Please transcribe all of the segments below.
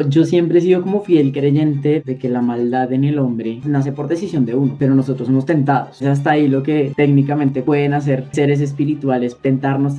Yo siempre he sido como fiel creyente de que la maldad en el hombre nace por decisión de uno, pero nosotros somos tentados. Es hasta ahí lo que técnicamente pueden hacer seres espirituales, tentarnos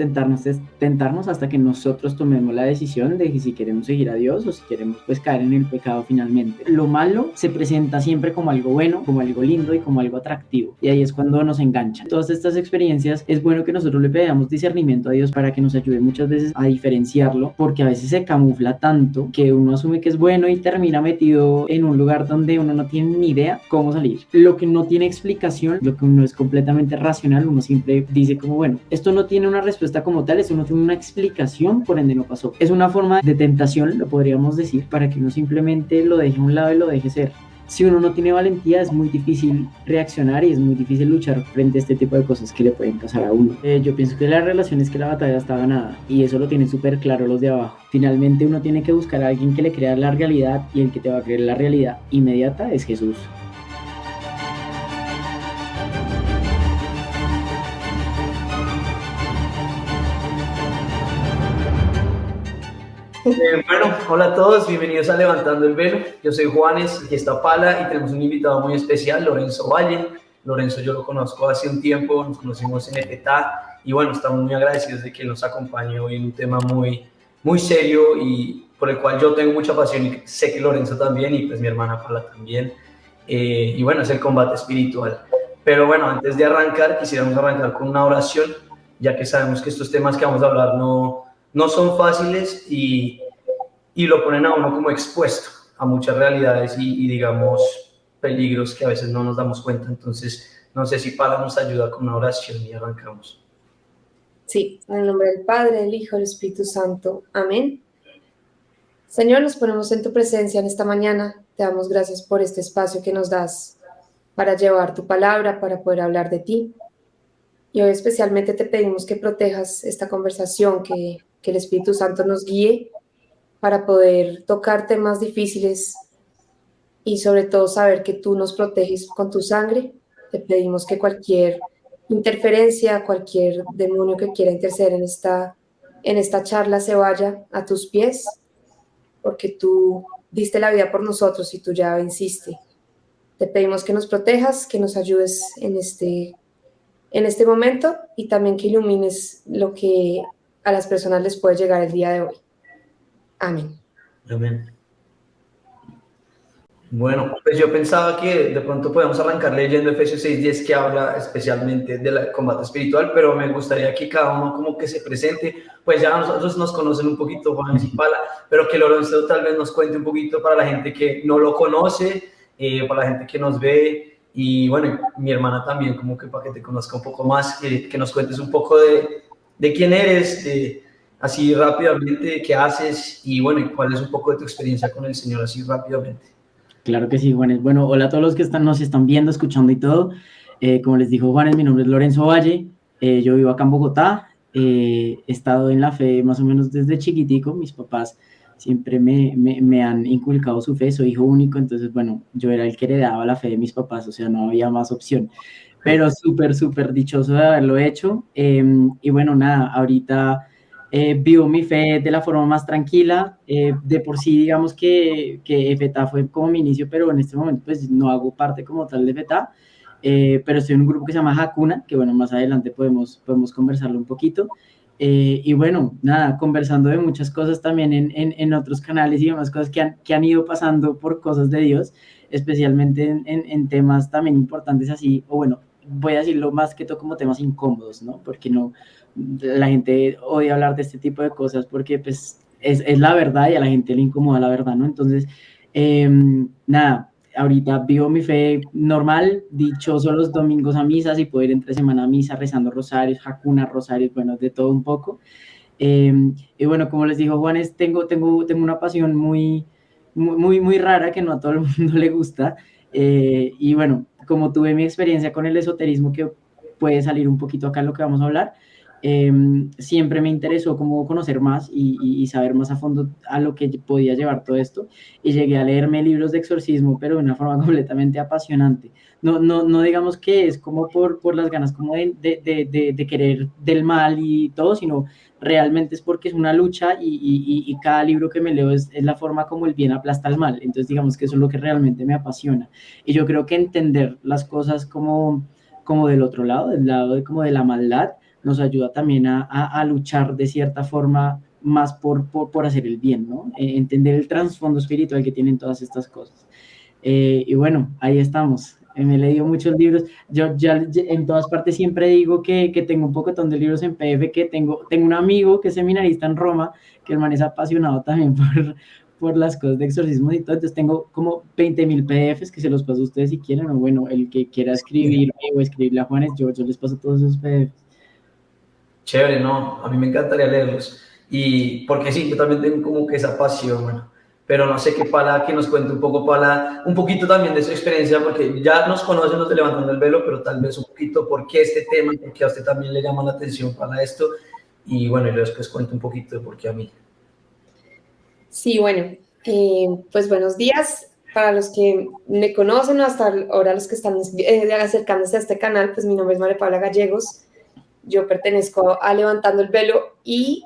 hasta que nosotros tomemos la decisión de si queremos seguir a Dios o si queremos pues caer en el pecado finalmente. Lo malo se presenta siempre como algo bueno, como algo lindo y como algo atractivo, y ahí es cuando nos enganchan. Todas estas experiencias es bueno que nosotros le pedamos discernimiento a Dios para que nos ayude muchas veces a diferenciarlo, porque a veces se camufla tanto que uno asume que es bueno y termina metido en un lugar donde uno no tiene ni idea cómo salir. Lo que no tiene explicación, lo que uno es completamente racional, uno siempre dice como, bueno, esto no tiene una respuesta como tal, esto no tiene una explicación, por ende no pasó. Es una forma de tentación, lo podríamos decir, para que uno simplemente lo deje a un lado y lo deje ser. Si uno no tiene valentía, es muy difícil reaccionar y es muy difícil luchar frente a este tipo de cosas que le pueden pasar a uno. Yo pienso que la relación es que la batalla está ganada y eso lo tienen súper claro los de abajo. Finalmente uno tiene que buscar a alguien que le crea la realidad, y el que te va a creer la realidad inmediata es Jesús. Bueno, hola a todos, bienvenidos a Levantando el Velo. Yo soy Juanes, aquí está Pala y tenemos un invitado muy especial, Lorenzo Valle. Lorenzo yo lo conozco hace un tiempo, nos conocimos en EPETA y bueno, estamos muy agradecidos de que él nos acompañe hoy en un tema muy serio y por el cual yo tengo mucha pasión y sé que Lorenzo también y pues mi hermana Pala también. Y bueno, es el combate espiritual. Pero bueno, antes de arrancar, quisiéramos arrancar con una oración, ya que sabemos que estos temas que vamos a hablar no son fáciles y lo ponen a uno como expuesto a muchas realidades y digamos peligros que a veces no nos damos cuenta. Entonces, no sé si Pala nos ayuda con una oración y arrancamos. Sí, en el nombre del Padre, del Hijo y del Espíritu Santo. Amén. Señor, nos ponemos en tu presencia en esta mañana. Te damos gracias por este espacio que nos das para llevar tu palabra, para poder hablar de ti. Y hoy especialmente te pedimos que protejas esta conversación, que el Espíritu Santo nos guíe para poder tocar temas difíciles y sobre todo saber que tú nos proteges con tu sangre. Te pedimos que cualquier interferencia, cualquier demonio que quiera interceder en esta charla se vaya a tus pies, porque tú diste la vida por nosotros y tú ya venciste. Te pedimos que nos protejas, que nos ayudes en este momento y también que ilumines lo que a las personas les puede llegar el día de hoy. Amén. Amén. Bueno, pues yo pensaba que de pronto podemos arrancar leyendo Efesios 6:10, que habla especialmente del combate espiritual, pero me gustaría que cada uno como que se presente. Pues ya nosotros nos conocen un poquito, Juan y Pala, pero que Lorenzo tal vez nos cuente un poquito para la gente que no lo conoce, para la gente que nos ve, y bueno, mi hermana también, como que para que te conozca un poco más, que nos cuentes un poco de quién eres, así rápidamente, qué haces, y bueno, y cuál es un poco de tu experiencia con el Señor, así rápidamente. Claro que sí, Juanes. Bueno, hola a todos los que nos están viendo, escuchando y todo. Como les dijo Juanes, mi nombre es Lorenzo Valle. Yo vivo acá en Bogotá. He estado en la fe más o menos desde chiquitico. Mis papás siempre me han inculcado su fe. Soy hijo único, entonces, bueno, yo era el que heredaba la fe de mis papás, o sea, no había más opción. Pero súper dichoso de haberlo hecho. Y bueno, nada, ahorita vivo mi fe de la forma más tranquila. De por sí, digamos que EFETA fue como mi inicio, pero en este momento pues no hago parte como tal de EFETA, pero estoy en un grupo que se llama Hakuna, que bueno, más adelante podemos conversarlo un poquito. Y bueno, nada, conversando de muchas cosas también en otros canales y demás cosas que han ido pasando por cosas de Dios, especialmente en temas también importantes así, o bueno, voy a decirlo más que todo como temas incómodos, ¿no? Porque no, la gente odia hablar de este tipo de cosas porque pues es la verdad y a la gente le incomoda la verdad, ¿no? Entonces, nada, ahorita vivo mi fe normal, dichoso los domingos a misas y puedo ir entre semana a misa rezando rosarios, jacunas, rosarios, bueno, de todo un poco. Y bueno, como les dijo Juanes, tengo una pasión muy rara que no a todo el mundo le gusta. Y bueno, como tuve mi experiencia con el esoterismo, que puede salir un poquito acá en lo que vamos a hablar, siempre me interesó como conocer más y saber más a fondo a lo que podía llevar todo esto, y llegué a leerme libros de exorcismo, pero de una forma completamente apasionante. No digamos que es como por las ganas como de querer del mal y todo, sino realmente es porque es una lucha y cada libro que me leo es la forma como el bien aplasta al mal. Entonces digamos que eso es lo que realmente me apasiona. Y yo creo que entender las cosas como del otro lado, del lado como de la maldad, nos ayuda también a luchar de cierta forma más por hacer el bien, ¿no? Entender el trasfondo espiritual que tienen todas estas cosas. Y bueno, ahí estamos. Me he leído muchos libros. Yo ya en todas partes siempre digo que tengo un pocotón de libros en PDF, que tengo un amigo que es seminarista en Roma, que el man es apasionado también por las cosas de exorcismo y todo. Entonces tengo como 20.000 PDFs que se los paso a ustedes si quieren, o bueno, el que quiera escribir o escribirle a Juanes, yo les paso todos esos PDFs. Chévere, no, a mí me encantaría leerlos. Y porque sí, yo también tengo como que esa pasión, bueno. Pero no sé qué Pala, que nos cuente un poco, Pala, un poquito también de su experiencia, porque ya nos conocen los de Levantando el Velo, pero tal vez un poquito por qué este tema, porque a usted también le llama la atención para esto. Y bueno, yo después cuento un poquito de por qué a mí. Sí, bueno, pues buenos días. Para los que me conocen o hasta ahora los que están acercándose a este canal, pues mi nombre es María Paula Gallegos. Yo pertenezco a Levantando el Velo y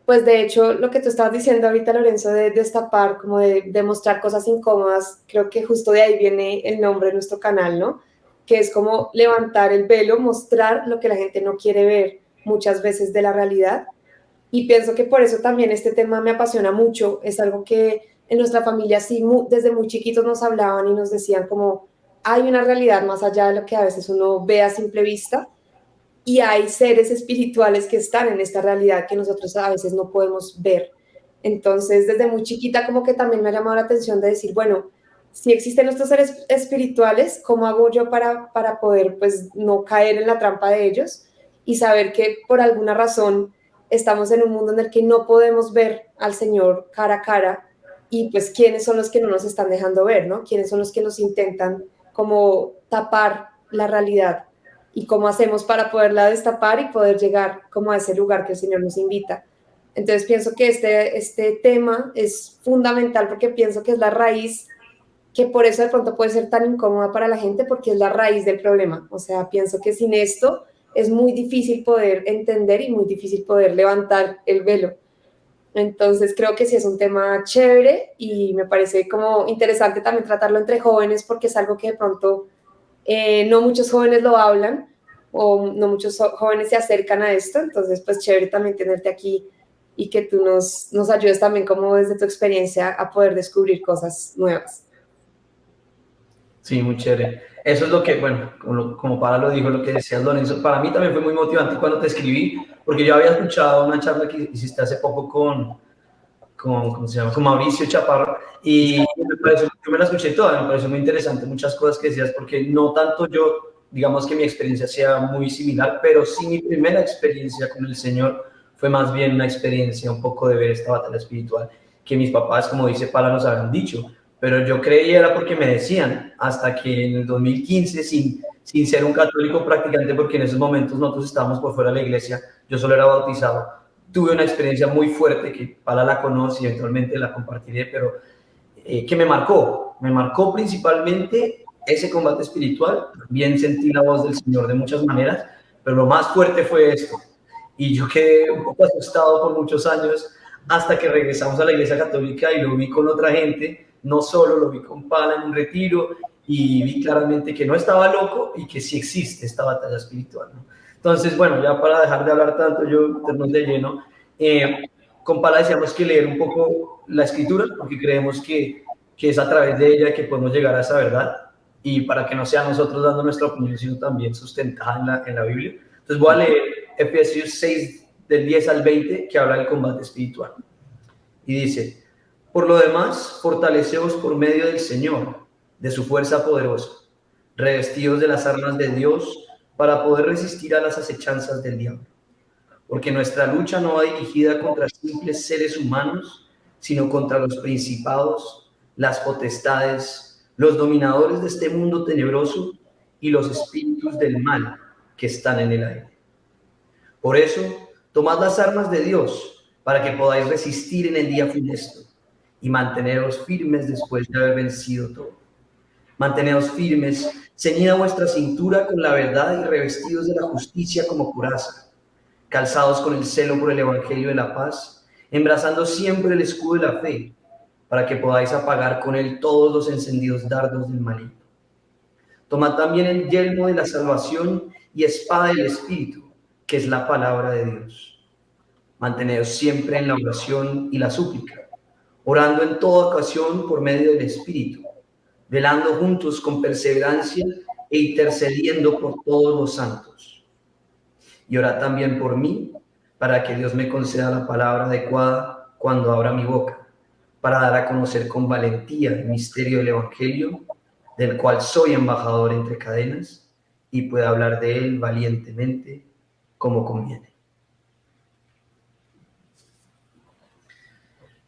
pues de hecho lo que tú estabas diciendo ahorita, Lorenzo, de destapar, como de mostrar cosas incómodas, creo que justo de ahí viene el nombre de nuestro canal, ¿no? Que es como levantar el velo, mostrar lo que la gente no quiere ver muchas veces de la realidad. Y pienso que por eso también este tema me apasiona mucho. Es algo que en nuestra familia sí, desde muy chiquitos nos hablaban y nos decían como hay una realidad más allá de lo que a veces uno ve a simple vista y hay seres espirituales que están en esta realidad que nosotros a veces no podemos ver. Entonces, desde muy chiquita como que también me ha llamado la atención de decir, bueno, si existen estos seres espirituales, ¿cómo hago yo para poder pues no caer en la trampa de ellos y saber que por alguna razón estamos en un mundo en el que no podemos ver al Señor cara a cara y pues quiénes son los que no nos están dejando ver, ¿no? ¿Quiénes son los que nos intentan como tapar la realidad? Y cómo hacemos para poderla destapar y poder llegar como a ese lugar que el Señor nos invita. Entonces pienso que este tema es fundamental porque pienso que es la raíz, que por eso de pronto puede ser tan incómoda para la gente porque es la raíz del problema. O sea, pienso que sin esto es muy difícil poder entender y muy difícil poder levantar el velo. Entonces creo que sí es un tema chévere y me parece como interesante también tratarlo entre jóvenes porque es algo que de pronto no muchos jóvenes lo hablan o no muchos jóvenes se acercan a esto, entonces pues chévere también tenerte aquí y que tú nos ayudes también como desde tu experiencia a poder descubrir cosas nuevas. Sí, muy chévere. Eso es lo que, bueno, como Para lo dijo, lo que decías, Lorenzo, para mí también fue muy motivante cuando te escribí, porque yo había escuchado una charla que hiciste hace poco ¿cómo se llama? Con Mauricio Chaparro, y me pareció, yo me la escuché toda, me pareció muy interesante, muchas cosas que decías, porque no tanto yo, digamos que mi experiencia sea muy similar, pero sí mi primera experiencia con el Señor fue más bien una experiencia un poco de ver esta batalla espiritual, que mis papás, como dice Pala, nos habían dicho, pero yo creía era porque me decían, hasta que en el 2015, sin ser un católico practicante, porque en esos momentos nosotros estábamos por fuera de la iglesia, yo solo era bautizado, tuve una experiencia muy fuerte que Pala la conoce y eventualmente la compartiré, pero que me marcó principalmente ese combate espiritual, bien sentí la voz del Señor de muchas maneras, pero lo más fuerte fue esto, y yo quedé un poco asustado por muchos años, hasta que regresamos a la iglesia católica y lo vi con otra gente, no solo lo vi con Pala en un retiro, y vi claramente que no estaba loco y que sí existe esta batalla espiritual, ¿no? Entonces, bueno, ya para dejar de hablar tanto, yo meternos de lleno, con Pala decíamos que leer un poco la escritura, porque creemos que es a través de ella que podemos llegar a esa verdad, y para que no sea nosotros dando nuestra opinión, sino también sustentada en la Biblia. Entonces voy a leer Efesios 6, del 10 al 20, que habla del combate espiritual. Y dice, por lo demás, fortaleceos por medio del Señor, de su fuerza poderosa, revestidos de las armas de Dios, para poder resistir a las acechanzas del diablo. Porque nuestra lucha no va dirigida contra simples seres humanos, sino contra los principados, las potestades, los dominadores de este mundo tenebroso y los espíritus del mal que están en el aire. Por eso, tomad las armas de Dios para que podáis resistir en el día funesto y manteneros firmes después de haber vencido todo. Manteneos firmes, ceñida vuestra cintura con la verdad y revestidos de la justicia como coraza, calzados con el celo por el evangelio de la paz, embrazando siempre el escudo de la fe, para que podáis apagar con él todos los encendidos dardos del maligno. Tomad también el yelmo de la salvación y espada del Espíritu, que es la palabra de Dios. Manteneos siempre en la oración y la súplica, orando en toda ocasión por medio del Espíritu, velando juntos con perseverancia e intercediendo por todos los santos. Y orad también por mí, para que Dios me conceda la palabra adecuada cuando abra mi boca, para dar a conocer con valentía el misterio del Evangelio, del cual soy embajador entre cadenas, y pueda hablar de él valientemente como conviene.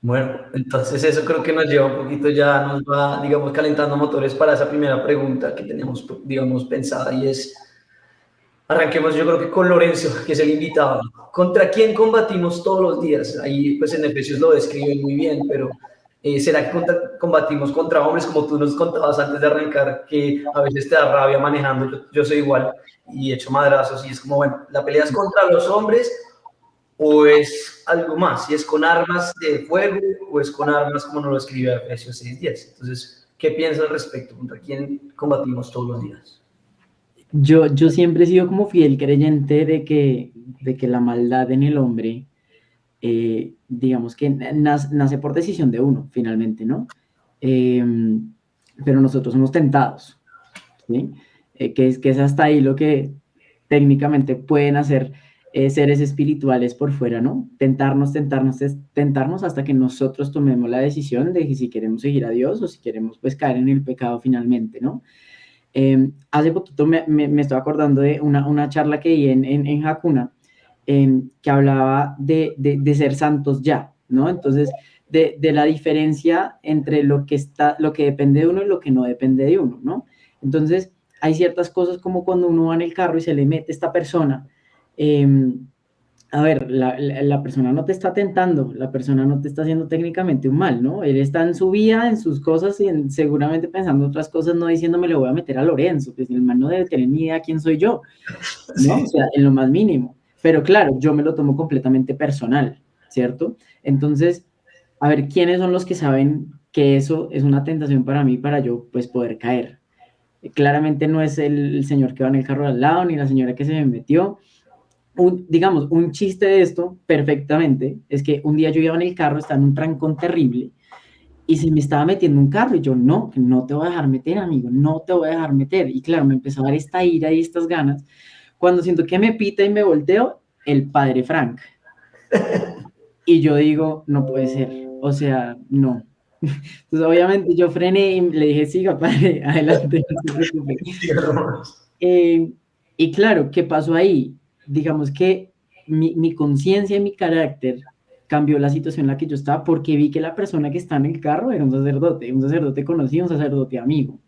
Bueno, entonces eso creo que nos lleva un poquito, ya nos va, digamos, calentando motores para esa primera pregunta que teníamos, digamos, pensada, y es, arranquemos yo creo que con Lorenzo, que es el invitado. ¿Contra quién combatimos todos los días? Ahí pues en Efesios lo describen muy bien, pero ¿será que combatimos contra hombres, como tú nos contabas antes de arrancar, que a veces te da rabia manejando? Yo soy igual y echo madrazos, y es como, bueno, ¿la pelea es contra los hombres o es algo más? ¿Si es con armas de fuego o es con armas como nos lo escribe Efesios 6:10? Entonces, ¿qué piensas al respecto? ¿Contra quién combatimos todos los días? Yo siempre he sido como fiel creyente de que la maldad en el hombre, digamos que nace por decisión de uno, finalmente, ¿no? Pero nosotros somos tentados, ¿sí? Que es hasta ahí lo que técnicamente pueden hacer seres espirituales por fuera, ¿no? Tentarnos hasta que nosotros tomemos la decisión de si queremos seguir a Dios o si queremos pues caer en el pecado finalmente, ¿no? Hace poquito me estoy acordando de una charla que di en Hakuna, que hablaba de ser santos ya, ¿no? Entonces, de la diferencia entre lo que depende de uno y lo que no depende de uno, ¿no? Entonces, hay ciertas cosas como cuando uno va en el carro y se le mete esta persona. A ver, la persona no te está tentando, la persona no te está haciendo técnicamente un mal, ¿no? Él está en su vida, en sus cosas y seguramente pensando otras cosas, no diciéndome le voy a meter a Lorenzo, pues el man no debe tener ni idea quién soy yo, ¿no? Sí. O sea, en lo más mínimo. Pero claro, yo me lo tomo completamente personal, ¿cierto? Entonces, a ver, ¿quiénes son los que saben que eso es una tentación para mí, para yo, pues, poder caer? Claramente no es el señor que va en el carro al lado, ni la señora que se me metió. Digamos, un chiste de esto perfectamente es que un día yo iba en el carro, estaba en un trancón terrible y se me estaba metiendo un carro y yo, no te voy a dejar meter, amigo, no te voy a dejar meter. Y claro, me empezó a dar esta ira y estas ganas. Cuando siento que me pita y me volteo, el padre Frank. Y yo digo, no puede ser, o sea, no. Entonces, obviamente, yo frené y le dije, siga, padre, adelante, no se preocupe. Y claro, ¿qué pasó ahí? Digamos que mi conciencia y mi carácter cambió la situación en la que yo estaba porque vi que la persona que está en el carro era un sacerdote conocido, un sacerdote amigo,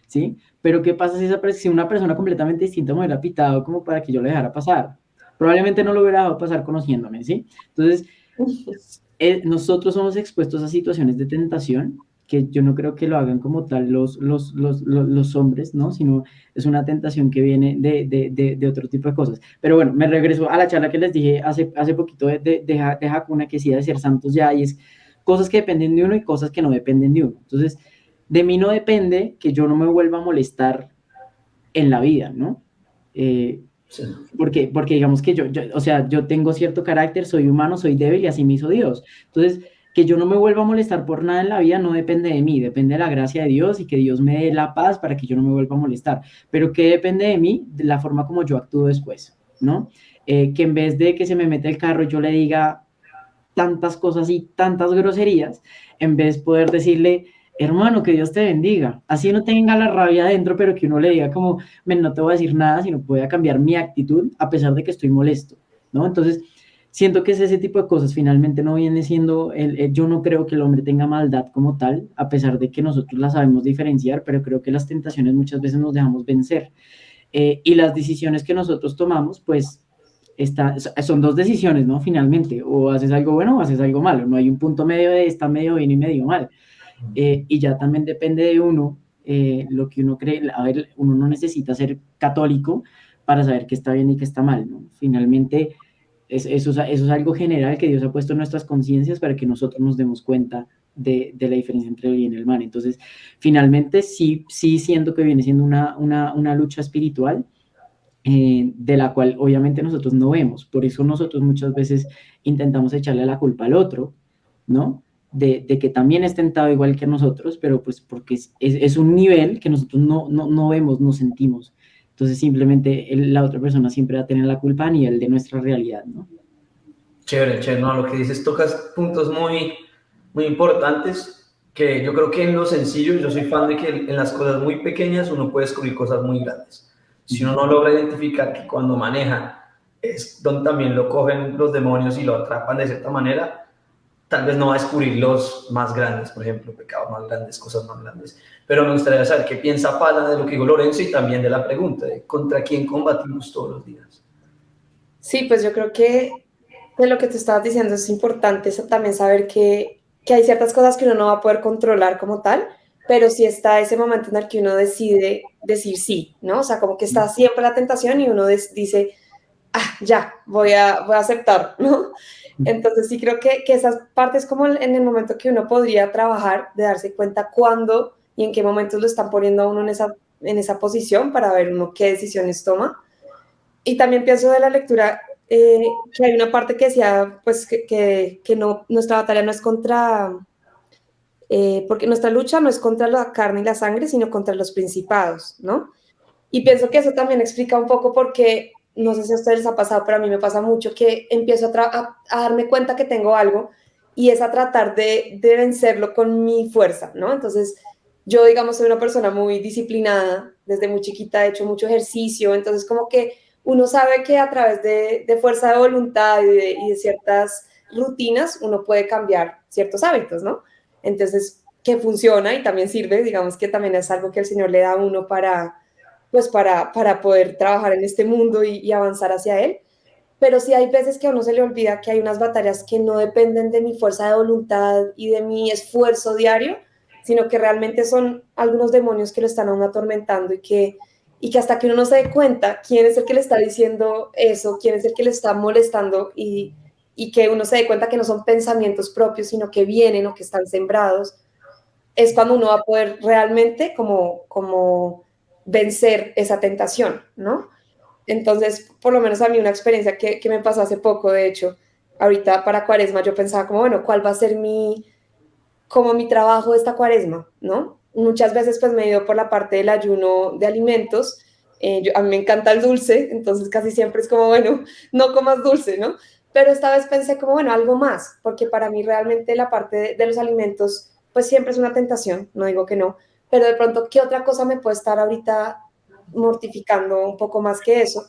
¿sí? Pero ¿qué pasa si una persona completamente distinta me hubiera pitado como para que yo le dejara pasar? Probablemente no lo hubiera dejado pasar conociéndome, ¿sí? Entonces, nosotros somos expuestos a situaciones de tentación que yo no creo que lo hagan como tal los hombres, ¿no? Sino es una tentación que viene de otro tipo de cosas. Pero bueno, me regreso a la charla que les dije hace poquito de Hakuna, que sí de ser santos ya, y es cosas que dependen de uno y cosas que no dependen de uno. Entonces, de mí no depende que yo no me vuelva a molestar en la vida, ¿no? Sí. Porque digamos que o sea, yo tengo cierto carácter, soy humano, soy débil y así me hizo Dios. Entonces, que yo no me vuelva a molestar por nada en la vida no depende de mí, depende de la gracia de Dios y que Dios me dé la paz para que yo no me vuelva a molestar. Pero ¿qué depende de mí? De la forma como yo actúo después, ¿no? Que en vez de que se me meta el carro yo le diga tantas cosas y tantas groserías, en vez de poder decirle, hermano, que Dios te bendiga. Así no tenga la rabia adentro, pero que uno le diga como, no te voy a decir nada, sino pueda cambiar mi actitud a pesar de que estoy molesto, ¿no? Entonces, siento que es ese tipo de cosas. Finalmente no viene siendo, yo no creo que el hombre tenga maldad como tal, a pesar de que nosotros la sabemos diferenciar, pero creo que las tentaciones muchas veces nos dejamos vencer. Y las decisiones que nosotros tomamos, pues, son dos decisiones, ¿no? Finalmente, o haces algo bueno o haces algo malo, no hay un punto medio de está medio bien y medio mal. Y ya también depende de uno, lo que uno cree. A ver, uno no necesita ser católico para saber qué está bien y qué está mal, ¿no? Finalmente, eso es algo general que Dios ha puesto en nuestras conciencias para que nosotros nos demos cuenta de la diferencia entre el bien y el mal. Entonces, finalmente, sí siento que viene siendo una lucha espiritual, de la cual obviamente nosotros no vemos. Por eso nosotros muchas veces intentamos echarle la culpa al otro, ¿no? De que también es tentado igual que nosotros, pero pues porque es un nivel que nosotros no vemos, no sentimos. Entonces simplemente la otra persona siempre va a tener la culpa a nivel de nuestra realidad, ¿no? Chévere, chévere, no, lo que dices tocas puntos muy importantes, que yo creo que en lo sencillo, yo soy fan de que en las cosas muy pequeñas uno puede descubrir cosas muy grandes. Si uno no logra identificar que cuando maneja es donde también lo cogen los demonios y lo atrapan de cierta manera, tal vez no va a descubrir los más grandes, por ejemplo, pecados más grandes, cosas más grandes. Pero me gustaría saber qué piensa Pala de lo que dijo Lorenzo y también de la pregunta de contra quién combatimos todos los días. Sí, pues yo creo que de lo que tú estabas diciendo es importante también saber que hay ciertas cosas que uno no va a poder controlar como tal, pero sí está ese momento en el que uno decide decir sí, ¿no? O sea, como que está siempre la tentación y uno dice, ah, ya, voy a aceptar, ¿no? Entonces sí creo que esas partes como en el momento que uno podría trabajar, de darse cuenta cuándo y en qué momentos lo están poniendo a uno en esa posición para ver uno qué decisiones toma. Y también pienso de la lectura que hay una parte que decía pues que no, nuestra batalla no es contra, porque nuestra lucha no es contra la carne y la sangre, sino contra los principados, ¿no? Y pienso que eso también explica un poco porque, no sé si a ustedes les ha pasado, pero a mí me pasa mucho que empiezo a darme cuenta que tengo algo y es a tratar de vencerlo con mi fuerza, ¿no? Entonces, yo, digamos, soy una persona muy disciplinada, desde muy chiquita he hecho mucho ejercicio, entonces como que uno sabe que a través de fuerza de voluntad y de ciertas rutinas uno puede cambiar ciertos hábitos, ¿no? Entonces, que funciona y también sirve, digamos que también es algo que el Señor le da a uno pues para poder trabajar en este mundo y avanzar hacia él. Pero sí hay veces que a uno se le olvida que hay unas batallas que no dependen de mi fuerza de voluntad y de mi esfuerzo diario, sino que realmente son algunos demonios que lo están aún atormentando y que hasta que uno no se dé cuenta quién es el que le está diciendo eso, quién es el que le está molestando y que uno se dé cuenta que no son pensamientos propios, sino que vienen o que están sembrados, es cuando uno va a poder realmente como vencer esa tentación, ¿no? Entonces, por lo menos a mí una experiencia que me pasó hace poco, de hecho, ahorita para Cuaresma yo pensaba como, bueno, ¿cuál va a ser como mi trabajo de esta Cuaresma, ¿no? Muchas veces pues me he ido por la parte del ayuno de alimentos, a mí me encanta el dulce, entonces casi siempre es como, bueno, no comas dulce, ¿no? Pero esta vez pensé como, bueno, algo más, porque para mí realmente la parte de los alimentos pues siempre es una tentación, no digo que no, pero de pronto, ¿qué otra cosa me puede estar ahorita mortificando un poco más que eso?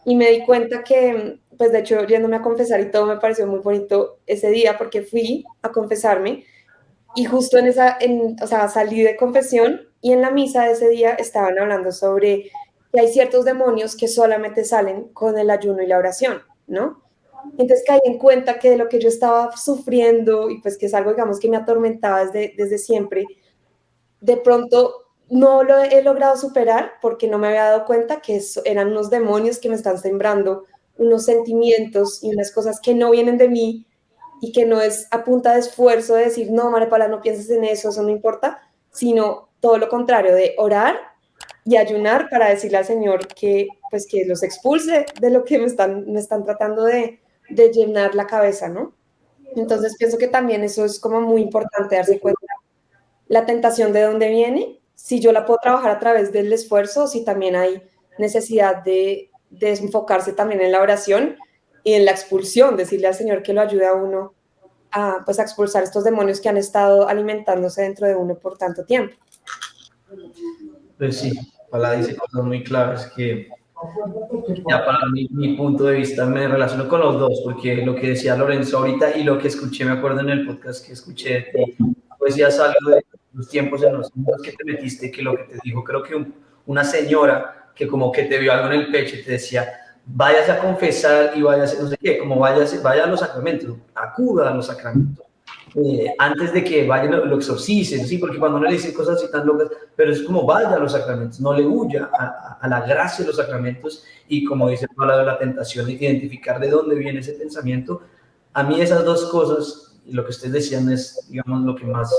Y me di cuenta que, pues de hecho, yéndome a confesar y todo, me pareció muy bonito ese día porque fui a confesarme y justo o sea, salí de confesión y en la misa de ese día estaban hablando sobre que hay ciertos demonios que solamente salen con el ayuno y la oración, ¿no? Entonces caí en cuenta que de lo que yo estaba sufriendo y pues que es algo, digamos, que me atormentaba desde siempre, de pronto no lo he logrado superar porque no me había dado cuenta que eran unos demonios que me están sembrando unos sentimientos y unas cosas que no vienen de mí y que no es a punta de esfuerzo de decir, no, María Paula, no pienses en eso no importa, sino todo lo contrario, de orar y ayunar para decirle al Señor que, pues, que los expulse de lo que me están tratando de llenar la cabeza, ¿no? Entonces pienso que también eso es como muy importante darse cuenta la tentación de dónde viene, si yo la puedo trabajar a través del esfuerzo, si también hay necesidad de enfocarse también en la oración y en la expulsión, decirle al Señor que lo ayude a uno a, pues, a expulsar estos demonios que han estado alimentándose dentro de uno por tanto tiempo. Pues sí, Pala dice cosas muy claves que ya para mi punto de vista me relaciono con los dos, porque lo que decía Lorenzo ahorita y lo que escuché, me acuerdo en el podcast que escuché de ti, pues decías algo de los tiempos en los que te metiste, que lo que te dijo, creo que una señora que como que te vio algo en el pecho y te decía, váyase a confesar y váyase, no sé qué, como vaya a los sacramentos, acuda a los sacramentos. Antes de que vaya lo exorcicen, ¿sí? Porque cuando uno le dice cosas así tan locas, pero es como vaya a los sacramentos, no le huya a la gracia de los sacramentos y como dice Pablo de la tentación, de identificar de dónde viene ese pensamiento. A mí esas dos cosas, lo que ustedes decían es, digamos, lo que más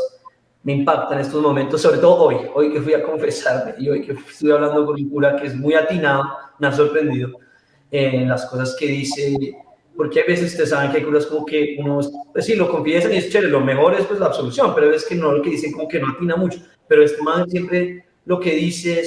me impacta en estos momentos, sobre todo hoy que fui a confesarme y hoy que estuve hablando con un cura que es muy atinado, me ha sorprendido en las cosas que dice. Porque a veces ustedes saben que hay curas como que uno, pues sí, lo confiesan y es chévere, lo mejor es pues la absolución, pero es que no, lo que dicen como que no atina mucho, pero este man siempre lo que dice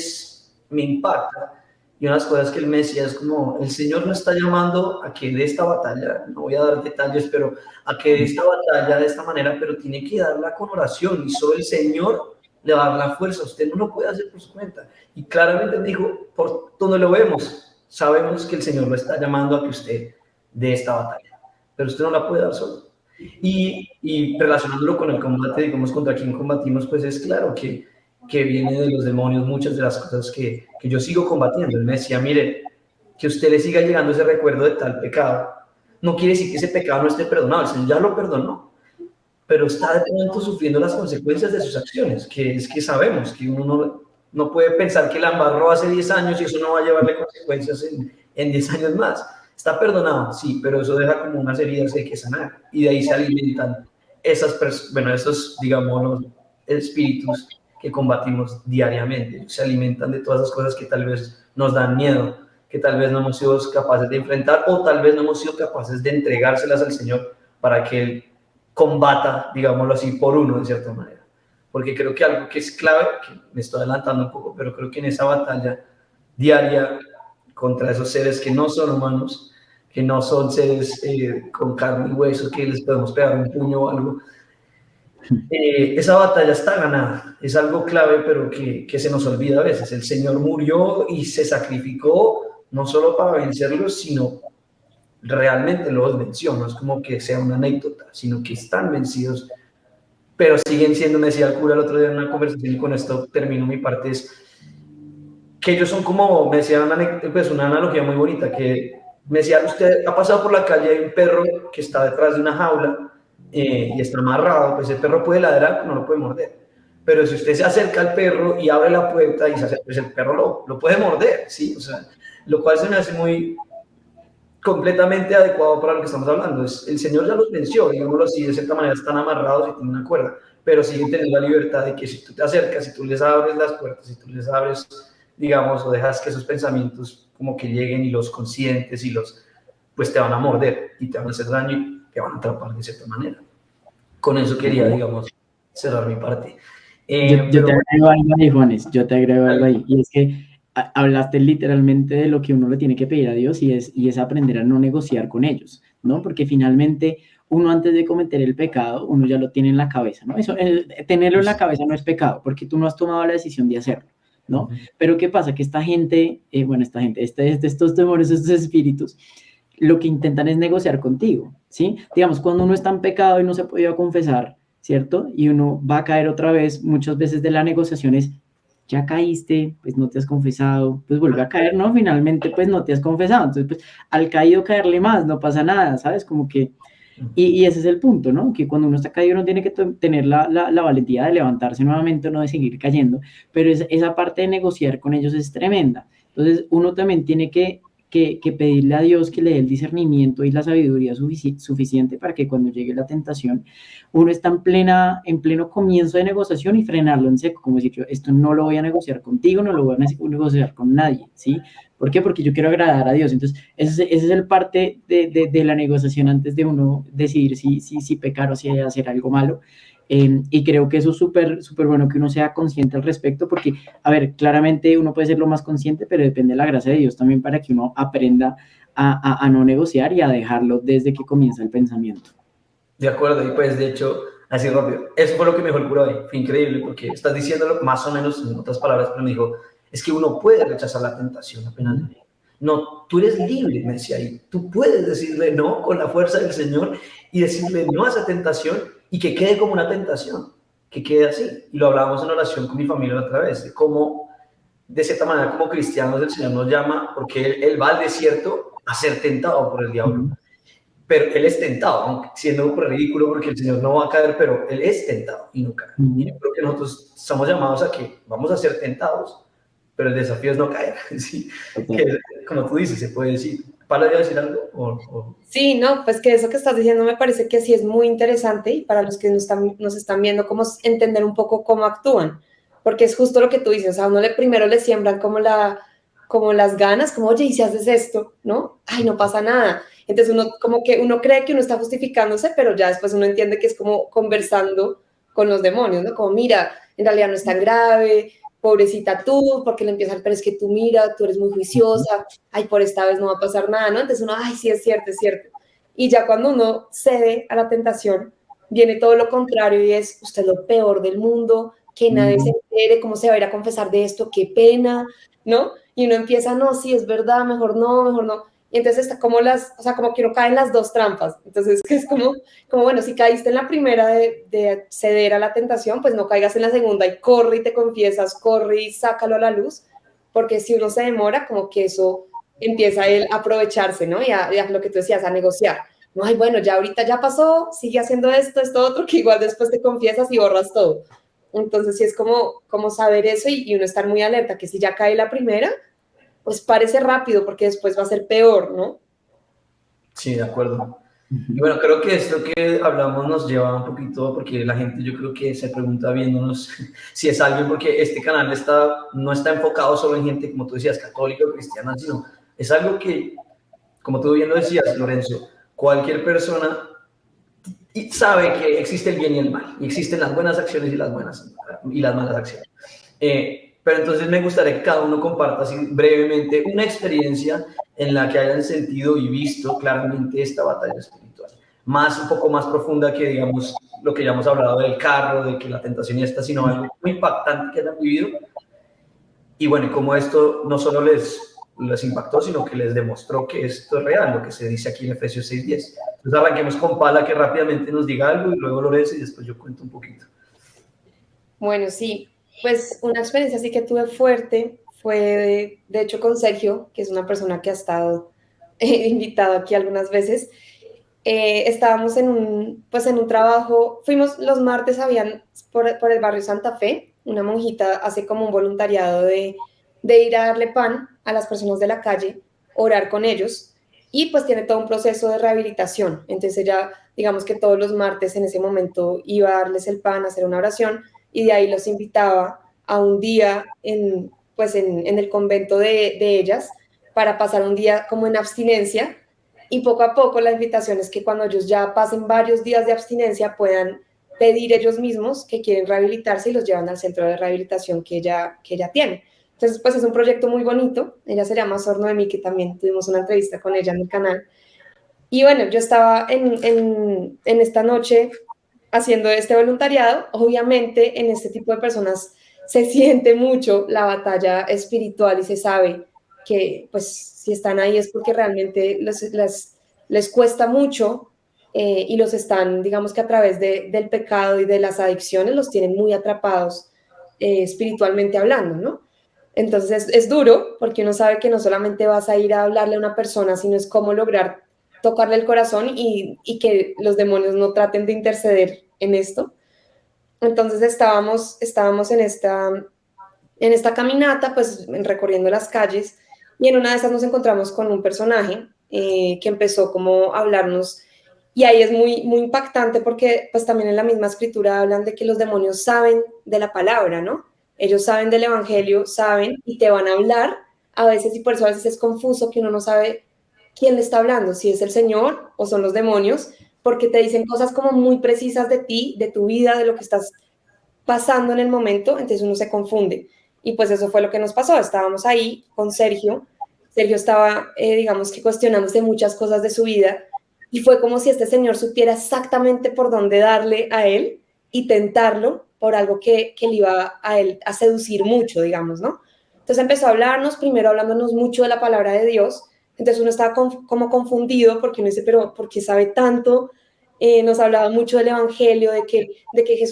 me impacta, y unas cosas que él me decía es como, el Señor no está llamando a que de esta batalla, no voy a dar detalles, pero a que de esta batalla de esta manera, pero tiene que darla con oración, y solo el Señor le va a dar la fuerza, usted no lo puede hacer por su cuenta, y claramente me dijo, por donde lo vemos, sabemos que el Señor lo está llamando a que usted de esta batalla, pero usted no la puede dar solo. Y relacionándolo con el combate, digamos, contra quién combatimos, pues es claro que viene de los demonios muchas de las cosas que yo sigo combatiendo. Él me decía, mire, que usted le siga llegando ese recuerdo de tal pecado, no quiere decir que ese pecado no esté perdonado, el Señor ya lo perdonó, pero está de pronto sufriendo las consecuencias de sus acciones, que es que sabemos que uno no puede pensar que la embarró hace 10 años y eso no va a llevarle consecuencias en 10 años más. Está perdonado, sí, pero eso deja como unas heridas que hay que sanar. Y de ahí se alimentan esos, digamos, los espíritus que combatimos diariamente. Se alimentan de todas esas cosas que tal vez nos dan miedo, que tal vez no hemos sido capaces de enfrentar o tal vez no hemos sido capaces de entregárselas al Señor para que Él combata, digámoslo así, por uno, de cierta manera. Porque creo que algo que es clave, que me estoy adelantando un poco, pero creo que en esa batalla diaria contra esos seres que no son humanos, que no son seres con carne y hueso, que les podemos pegar un puño o algo, esa batalla está ganada. Es algo clave, pero que se nos olvida a veces. El Señor murió y se sacrificó no solo para vencerlos, sino realmente los venció. No es como que sea una anécdota, sino que están vencidos, pero siguen siendo, me decía el cura el otro día en una conversación, y con esto termino mi parte, es que ellos son como, me decía una analogía muy bonita, que me decía, usted ha pasado por la calle, hay un perro que está detrás de una jaula y está amarrado, pues el perro puede ladrar, no lo puede morder. Pero si usted se acerca al perro y abre la puerta y se acerca, pues el perro lo puede morder, ¿sí? O sea, lo cual se me hace muy completamente adecuado para lo que estamos hablando. El Señor ya los venció, digámoslo así, de cierta manera están amarrados y tienen una cuerda, pero siguen teniendo la libertad de que si tú te acercas, si tú les abres las puertas, si tú les abres, digamos, o dejas que esos pensamientos como que lleguen y los conscientes y pues te van a morder y te van a hacer daño y te van a atrapar de cierta manera. Con eso quería, digamos, cerrar mi parte. Yo te agrego algo ahí, Juanes, yo te agrego algo ahí, y es que hablaste literalmente de lo que uno le tiene que pedir a Dios y es aprender a no negociar con ellos, ¿no? Porque finalmente uno antes de cometer el pecado, uno ya lo tiene en la cabeza, ¿no? Eso, tenerlo en la cabeza no es pecado, porque tú no has tomado la decisión de hacerlo, ¿no? Pero ¿qué pasa? Que estos temores, estos espíritus, lo que intentan es negociar contigo, ¿sí? Digamos, cuando uno está en pecado y no se ha podido confesar, ¿cierto? Y uno va a caer otra vez, muchas veces de la negociación es, ya caíste, pues no te has confesado, pues vuelve a caer, ¿no? Finalmente, pues no te has confesado, entonces, pues al caído caerle más, no pasa nada, ¿sabes? Como que, y ese es el punto, ¿no? Que cuando uno está caído uno tiene que tener la valentía de levantarse nuevamente, no de seguir cayendo, pero esa parte de negociar con ellos es tremenda. Entonces, uno también tiene que pedirle a Dios que le dé el discernimiento y la sabiduría suficiente para que cuando llegue la tentación, uno está en pleno comienzo de negociación y frenarlo en seco, como decir, yo esto no lo voy a negociar contigo, no lo voy a negociar con nadie, ¿sí? ¿Por qué? Porque yo quiero agradar a Dios. Entonces, ese es el parte de la negociación antes de uno decidir si pecar o si hacer algo malo. Y creo que eso es súper bueno que uno sea consciente al respecto, porque, a ver, claramente uno puede ser lo más consciente, pero depende de la gracia de Dios también para que uno aprenda a no negociar y a dejarlo desde que comienza el pensamiento. De acuerdo, y pues de hecho, así rápido, eso fue lo que me dijo el cura hoy, fue increíble, porque estás diciéndolo más o menos en otras palabras, pero me dijo, es que uno puede rechazar la tentación apenas le digo. No, tú eres libre, me decía ahí, tú puedes decirle no con la fuerza del Señor y decirle no a esa tentación y que quede como una tentación, que quede así. Y lo hablábamos en oración con mi familia la otra vez, de cómo de cierta manera como cristianos el Señor nos llama, porque Él va al desierto a ser tentado por el diablo. Pero Él es tentado, aunque siendo ridículo porque el Señor no va a caer, pero Él es tentado y no cae. Y yo creo que nosotros estamos llamados a que vamos a ser tentados, pero el desafío es no caer, ¿sí? Que, como tú dices, se puede decir. ¿Para decir algo? Sí, no, pues que eso que estás diciendo me parece que sí es muy interesante y para los que nos están viendo, cómo entender un poco cómo actúan, porque es justo lo que tú dices, o sea, a uno primero le siembran como las ganas, como, oye, ¿y si haces esto? ¿No? Ay, no pasa nada. Entonces uno como que uno cree que uno está justificándose, pero ya después uno entiende que es como conversando con los demonios, ¿no? Como, mira, en realidad no es tan grave, pobrecita tú, porque le empiezan, pero es que tú mira, tú eres muy juiciosa, ay, por esta vez no va a pasar nada, ¿no? Entonces uno, ay, sí, es cierto, es cierto. Y ya cuando uno cede a la tentación, viene todo lo contrario y es, usted es lo peor del mundo, que nadie se entere, cómo se va a ir a confesar de esto, qué pena, ¿no? Y uno empieza, no, sí, es verdad, mejor no, mejor no. Y entonces está como o sea, como que uno cae en las dos trampas. Entonces, que es como bueno, si caíste en la primera de ceder a la tentación, pues no caigas en la segunda y corre y te confiesas, corre y sácalo a la luz, porque si uno se demora, como que eso empieza él a aprovecharse, ¿no? Y a lo que tú decías, a negociar. No, ay, bueno, ya ahorita ya pasó, sigue haciendo esto, otro, que igual después te confiesas y borras todo. Entonces, sí es como saber eso y uno estar muy alerta, que si ya cae la primera, pues párese rápido, porque después va a ser peor, ¿no? Sí, de acuerdo. Y bueno, creo que esto que hablamos nos lleva un poquito, porque la gente yo creo que se pregunta viéndonos si es alguien, porque este canal no está enfocado solo en gente, como tú decías, católica o cristiana, sino es algo que, como tú bien lo decías, Lorenzo, cualquier persona sabe que existe el bien y el mal, y existen las buenas acciones y las malas acciones. Pero entonces me gustaría que cada uno comparta así brevemente una experiencia en la que hayan sentido y visto claramente esta batalla espiritual. Un poco más profunda que, digamos, lo que ya hemos hablado del carro, de que la tentación y esta, sino algo muy impactante que hayan vivido. Y bueno, como esto no solo les impactó, sino que les demostró que esto es real, lo que se dice aquí en Efesios 6:10. Entonces arranquemos con Pala, que rápidamente nos diga algo, y luego Lorenzo, y después yo cuento un poquito. Bueno, sí, pues una experiencia así que tuve fuerte fue, de hecho, con Sergio, que es una persona que ha estado invitado aquí algunas veces. Estábamos pues en un trabajo, fuimos los martes, habían por el barrio Santa Fe, una monjita hace como un voluntariado de ir a darle pan a las personas de la calle, orar con ellos, y pues tiene todo un proceso de rehabilitación. Entonces ella, digamos que todos los martes en ese momento iba a darles el pan, a hacer una oración, y de ahí los invitaba a un día pues en el convento de ellas para pasar un día como en abstinencia, y poco a poco la invitación es que cuando ellos ya pasen varios días de abstinencia puedan pedir ellos mismos que quieren rehabilitarse y los llevan al centro de rehabilitación que ella tiene. Entonces, pues es un proyecto muy bonito. Ella se llama Sor Noemí, que también tuvimos una entrevista con ella en el canal. Y bueno, yo estaba en esta noche haciendo este voluntariado. Obviamente, en este tipo de personas se siente mucho la batalla espiritual y se sabe que, pues, si están ahí es porque realmente les cuesta mucho y los están, digamos que a través del pecado y de las adicciones, los tienen muy atrapados espiritualmente hablando, ¿no? Entonces es duro porque uno sabe que no solamente vas a ir a hablarle a una persona, sino es cómo lograr tocarle el corazón y que los demonios no traten de interceder en esto. Entonces estábamos en esta caminata, pues recorriendo las calles, y en una de esas nos encontramos con un personaje que empezó como a hablarnos, y ahí es muy, muy impactante porque pues también en la misma escritura hablan de que los demonios saben de la palabra, ¿no? Ellos saben del evangelio, saben y te van a hablar a veces, y por eso a veces es confuso que uno no sabe quién le está hablando, si es el Señor o son los demonios, porque te dicen cosas como muy precisas de ti, de tu vida, de lo que estás pasando en el momento, entonces uno se confunde. Y pues eso fue lo que nos pasó. Estábamos ahí con Sergio. Sergio estaba, digamos que cuestionándose muchas cosas de su vida y fue como si este señor supiera exactamente por dónde darle a él y tentarlo por algo que le iba a él a seducir mucho, digamos, ¿no? Entonces empezó a hablarnos, primero hablándonos mucho de la palabra de Dios. Entonces uno estaba como confundido porque uno dice, pero ¿por qué sabe tanto? Nos hablaba mucho del Evangelio, de que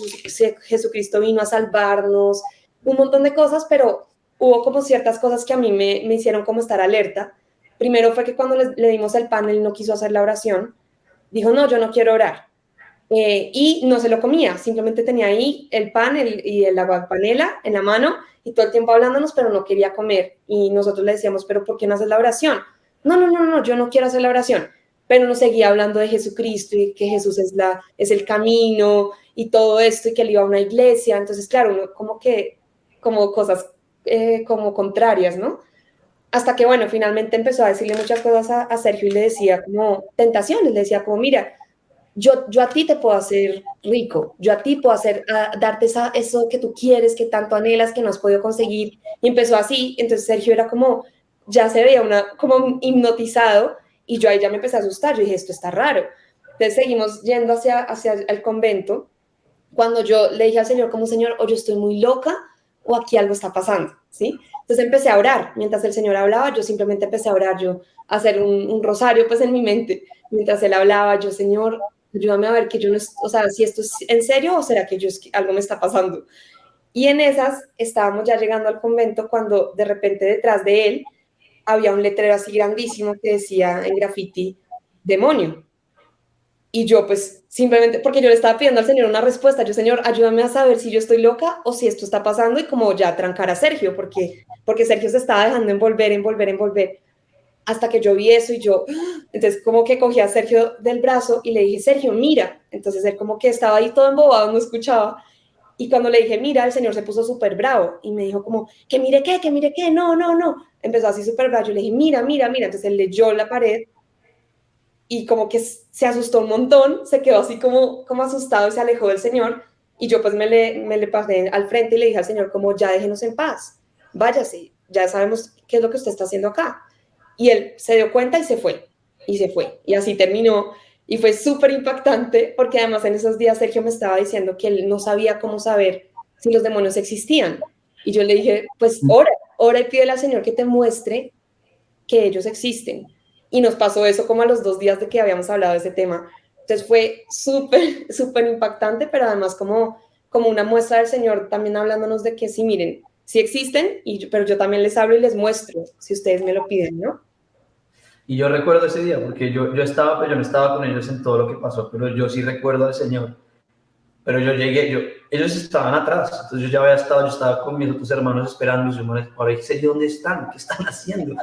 Jesucristo vino a salvarnos, un montón de cosas, pero hubo como ciertas cosas que a mí me hicieron como estar alerta. Primero fue que cuando le dimos el pan, él no quiso hacer la oración. Dijo, no, yo no quiero orar. Y no se lo comía, simplemente tenía ahí el pan y el agua panela en la mano y todo el tiempo hablándonos, pero no quería comer. Y nosotros le decíamos, pero ¿por qué no haces la oración? No, no, no, no, yo no quiero hacer la oración. Pero nos seguía hablando de Jesucristo y que Jesús es el camino y todo esto y que él iba a una iglesia. Entonces, claro, uno como cosas como contrarias, ¿no? Hasta que, bueno, finalmente empezó a decirle muchas cosas a Sergio y le decía como tentaciones, le decía como, mira, yo a ti te puedo hacer rico, yo a ti puedo darte eso que tú quieres, que tanto anhelas, que no has podido conseguir. Y empezó así, entonces Sergio era como, ya se veía como hipnotizado y yo ahí ya me empecé a asustar, yo dije, esto está raro. Entonces seguimos yendo hacia el convento, cuando yo le dije al Señor como, Señor, o yo estoy muy loca o aquí algo está pasando, ¿sí? Entonces empecé a orar, mientras el Señor hablaba, yo simplemente empecé a orar, yo a hacer un rosario pues en mi mente, mientras Él hablaba, yo, Señor, ayúdame a ver que yo no, o sea, si esto es en serio o será que algo me está pasando. Y en esas estábamos ya llegando al convento cuando de repente detrás de él había un letrero así grandísimo que decía en graffiti, demonio. Y yo pues simplemente, porque yo le estaba pidiendo al Señor una respuesta, yo, Señor, ayúdame a saber si yo estoy loca o si esto está pasando y como ya trancar a Sergio, porque Sergio se estaba dejando envolver, hasta que yo vi eso y yo, entonces como que cogí a Sergio del brazo y le dije, Sergio, mira. Entonces él como que estaba ahí todo embobado, no escuchaba. Y cuando le dije, mira, el Señor se puso súper bravo y me dijo como, que mire qué, no, no, no. Empezó así súper bravo, yo le dije, mira, mira, mira. Entonces él leyó la pared y como que se asustó un montón, se quedó así como asustado y se alejó del Señor. Y yo pues me le pasé al frente y le dije al Señor como, ya déjenos en paz, váyase, ya sabemos qué es lo que usted está haciendo acá. Y él se dio cuenta y se fue, y así terminó. Y fue súper impactante porque además en esos días Sergio me estaba diciendo que él no sabía cómo saber si los demonios existían. Y yo le dije, pues ora y pídele al Señor que te muestre que ellos existen. Y nos pasó eso como a los 2 días de que habíamos hablado de ese tema. Entonces fue súper, súper impactante, pero además como una muestra del Señor también hablándonos de que sí, miren, sí existen, pero yo también les hablo y les muestro, si ustedes me lo piden, ¿no? Y yo recuerdo ese día, porque yo estaba, pero yo no estaba con ellos en todo lo que pasó, pero yo sí recuerdo al Señor. Pero yo llegué, ellos estaban atrás, entonces yo ya había estado, yo estaba con mis otros hermanos esperando, y yo me ahora sé dónde están, qué están haciendo.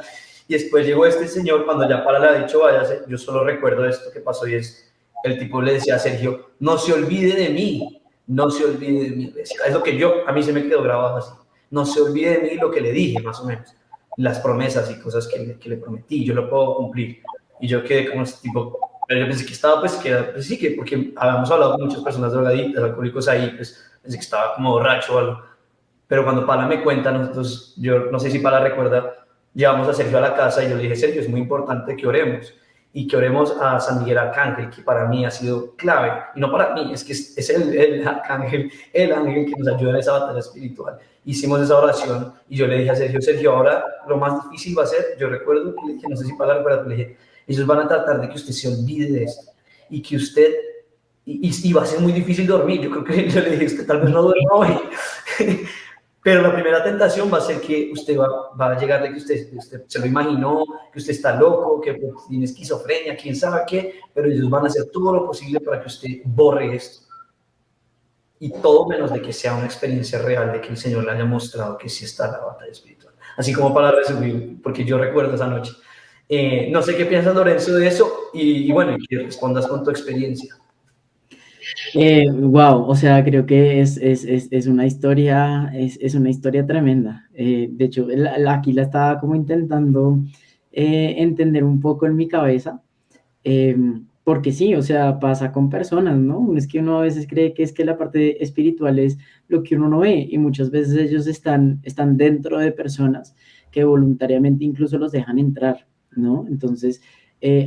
Y después llegó este señor, cuando ya Pala le ha dicho váyase, yo solo recuerdo esto que pasó y es, el tipo le decía a Sergio, no se olvide de mí, no se olvide de mí. Es lo que a mí se me quedó grabado así, no se olvide de mí lo que le dije, más o menos, las promesas y cosas que le prometí, yo lo puedo cumplir. Y yo quedé como este tipo, pero yo pensé que estaba, pues sí, que porque habíamos hablado con muchas personas drogadictas, alcohólicos ahí, pues pensé que estaba como borracho o algo. Pero cuando Pala me cuenta, nosotros, yo no sé si Pala recuerda, llevamos a Sergio a la casa y yo le dije, Sergio, es muy importante que oremos. Y que oremos a San Miguel Arcángel, que para mí ha sido clave. Y no para mí, es que es el arcángel, el ángel que nos ayuda en esa batalla espiritual. Hicimos esa oración y yo le dije a Sergio, ahora lo más difícil va a ser, yo recuerdo que le dije, no sé si Pala recuerda, le dije, ellos van a tratar de que usted se olvide de esto y que usted, y va a ser muy difícil dormir. Yo creo que yo le dije, usted tal vez no duerma hoy. Pero la primera tentación va a ser que usted va a llegar de que usted se lo imaginó, que usted está loco, que tiene esquizofrenia, quién sabe qué, pero ellos van a hacer todo lo posible para que usted borre esto. Y todo menos de que sea una experiencia real, de que el Señor le haya mostrado que sí está en la batalla espiritual. Así como para resumir, porque yo recuerdo esa noche. No sé qué piensas, Lorenzo, de eso, y bueno, que respondas con tu experiencia. Wow, o sea, creo que es una historia, es una historia tremenda. De hecho, aquí la estaba como intentando entender un poco en mi cabeza, porque sí, o sea, pasa con personas, ¿no? Es que uno a veces cree que es que la parte espiritual es lo que uno no ve y muchas veces ellos están dentro de personas que voluntariamente incluso los dejan entrar, ¿no? Entonces,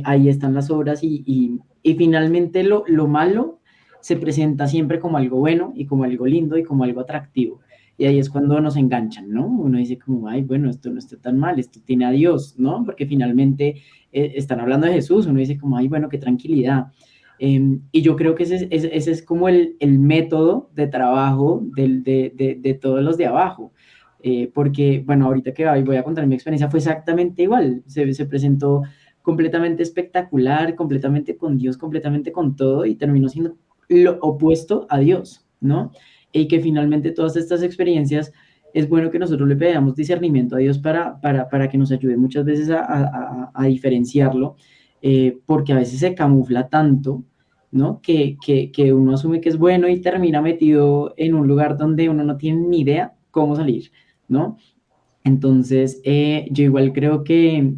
ahí están las obras y finalmente lo malo se presenta siempre como algo bueno y como algo lindo y como algo atractivo. Y ahí es cuando nos enganchan, ¿no? Uno dice como, ay, bueno, esto no está tan mal, esto tiene a Dios, ¿no? Porque finalmente están hablando de Jesús, uno dice como, ay, bueno, qué tranquilidad. Y yo creo que ese es como el método de trabajo de todos los de abajo. porque, bueno, ahorita que voy a contar mi experiencia, fue exactamente igual, se presentó completamente espectacular, completamente con Dios, completamente con todo, y terminó siendo lo opuesto a Dios, ¿no? Y que finalmente todas estas experiencias, es bueno que nosotros le pedamos discernimiento a Dios para que nos ayude muchas veces a diferenciarlo, porque a veces se camufla tanto, ¿no? Que uno asume que es bueno y termina metido en un lugar donde uno no tiene ni idea cómo salir, ¿no? Entonces, yo igual creo que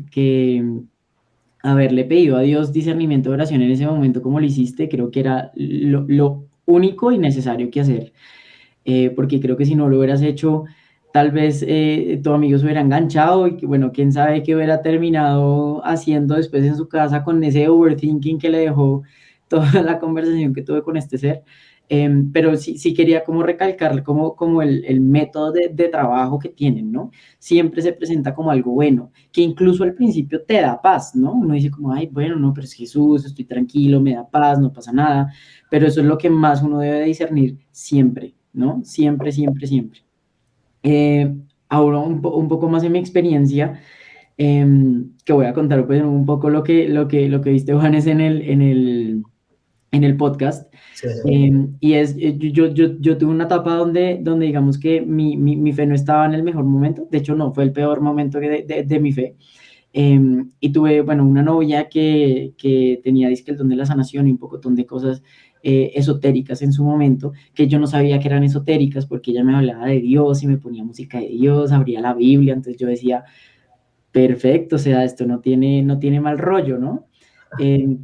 haberle pedido a Dios discernimiento de oración en ese momento como lo hiciste, creo que era lo único y necesario que hacer, porque creo que si no lo hubieras hecho, tal vez tu amigo se hubiera enganchado y que, bueno, quién sabe qué hubiera terminado haciendo después en su casa con ese overthinking que le dejó toda la conversación que tuve con este ser. Pero sí quería como recalcar como el método de trabajo que tienen, ¿no? Siempre se presenta como algo bueno, que incluso al principio te da paz, ¿no? Uno dice como, ay, bueno, no, pero es Jesús, estoy tranquilo, me da paz, no pasa nada, pero eso es lo que más uno debe discernir siempre, ¿no? Siempre, siempre, siempre. Ahora un poco más en mi experiencia, que voy a contar pues un poco lo que viste, Juanes, en el podcast. Sí. Y yo tuve una etapa donde digamos que mi fe no estaba en el mejor momento, de hecho no, fue el peor momento de mi fe. Y tuve, bueno, una novia que tenía disque el don de la sanación y un poco de cosas esotéricas en su momento, que yo no sabía que eran esotéricas porque ella me hablaba de Dios y me ponía música de Dios, abría la Biblia, entonces yo decía, perfecto, o sea, esto no tiene mal rollo, ¿no?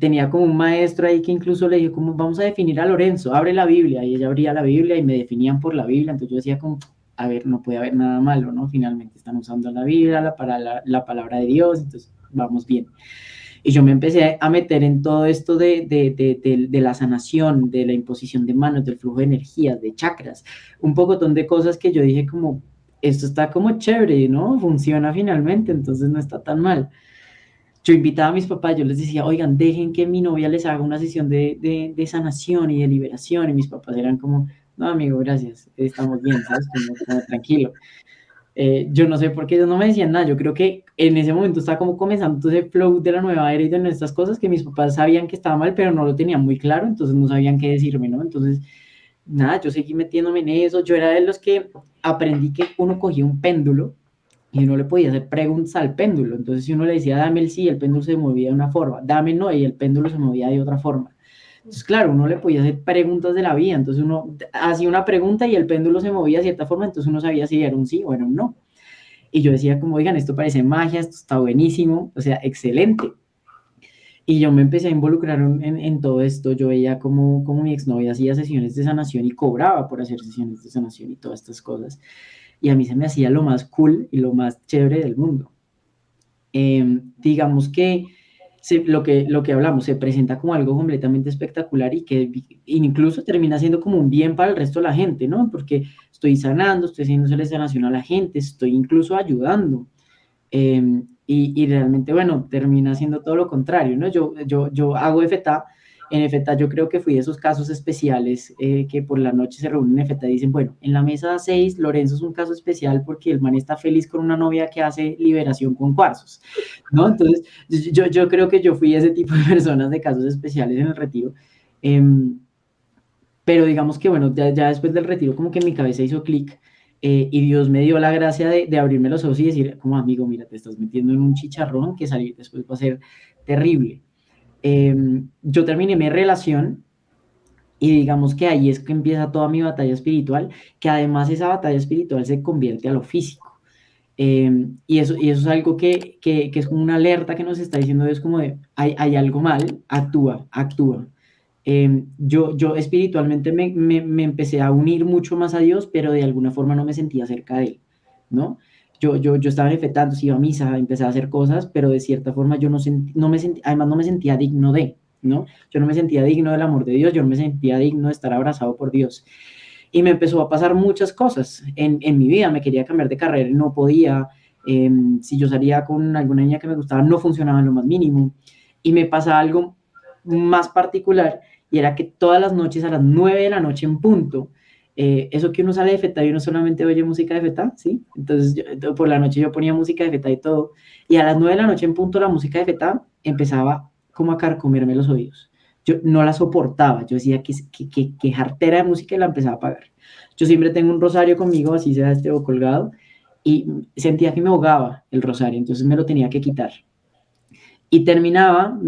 Tenía como un maestro ahí que incluso le dije, como vamos a definir a Lorenzo, abre la Biblia, y ella abría la Biblia y me definían por la Biblia, entonces yo decía como, a ver, no puede haber nada malo, ¿no? Finalmente están usando la Biblia para la palabra de Dios, entonces vamos bien. Y yo me empecé a meter en todo esto de la sanación, de la imposición de manos, del flujo de energías, de chakras, un poco de cosas que yo dije como, esto está como chévere, ¿no? Funciona finalmente, entonces no está tan mal. Yo invitaba a mis papás, yo les decía, oigan, dejen que mi novia les haga una sesión de sanación y de liberación, y mis papás eran como, no, amigo, gracias, estamos bien, ¿sabes? Como tranquilo. Yo no sé por qué ellos no me decían nada, yo creo que en ese momento estaba como comenzando todo ese flow de la nueva era y de nuestras cosas que mis papás sabían que estaba mal, pero no lo tenían muy claro, entonces no sabían qué decirme, ¿no? Entonces, nada, yo seguí metiéndome en eso, yo era de los que aprendí que uno cogía un péndulo y uno le podía hacer preguntas al péndulo, entonces si uno le decía dame el sí, el péndulo se movía de una forma, dame el no, y el péndulo se movía de otra forma. Entonces, claro, uno le podía hacer preguntas de la vida, entonces uno hacía una pregunta y el péndulo se movía de cierta forma, entonces uno sabía si era un sí o era un no. Y yo decía como, oigan, esto parece magia, esto está buenísimo, o sea, excelente. Y yo me empecé a involucrar en todo esto, yo veía como mi exnovia hacía sesiones de sanación y cobraba por hacer sesiones de sanación y todas estas cosas. Y a mí se me hacía lo más cool y lo más chévere del mundo. Digamos que lo que hablamos se presenta como algo completamente espectacular y que incluso termina siendo como un bien para el resto de la gente, ¿no? Porque estoy sanando, estoy haciéndole sanación a la gente, estoy incluso ayudando. Y realmente, bueno, termina siendo todo lo contrario, ¿no? Yo hago FTA. En FTA yo creo que fui de esos casos especiales que por la noche se reúnen en FTA y dicen, bueno, en la mesa 6 Lorenzo es un caso especial porque el man está feliz con una novia que hace liberación con cuarzos, ¿no? Entonces, yo creo que yo fui ese tipo de personas de casos especiales en el retiro. Pero digamos que, bueno, ya después del retiro como que mi cabeza hizo clic y Dios me dio la gracia de abrirme los ojos y decir, como amigo, mira, te estás metiendo en un chicharrón que salir después va a ser terrible. Yo terminé mi relación y digamos que ahí es que empieza toda mi batalla espiritual, que además esa batalla espiritual se convierte a lo físico. Y eso es algo que es como una alerta que nos está diciendo, es como de, hay algo mal, actúa, actúa. Yo espiritualmente me empecé a unir mucho más a Dios, pero de alguna forma no me sentía cerca de Él, ¿no? Yo estaba refetando, iba a misa, empecé a hacer cosas, pero de cierta forma yo además no me sentía digno de, ¿no? Yo no me sentía digno del amor de Dios, yo no me sentía digno de estar abrazado por Dios. Y me empezó a pasar muchas cosas en mi vida, me quería cambiar de carrera y no podía, si yo salía con alguna niña que me gustaba, no funcionaba en lo más mínimo. Y me pasa algo más particular, y era que todas las noches a las 9 de la noche en punto, eso que uno sale de feta y uno solamente oye música de feta, ¿sí? Entonces por la noche yo ponía música de feta y todo, y a las 9 de la noche en punto la música de feta empezaba como a carcomerme los oídos. Yo no la soportaba, yo decía que jartera de música y la empezaba a apagar. Yo siempre tengo un rosario conmigo, así sea o colgado, y sentía que me ahogaba el rosario, entonces me lo tenía que quitar. Y terminaba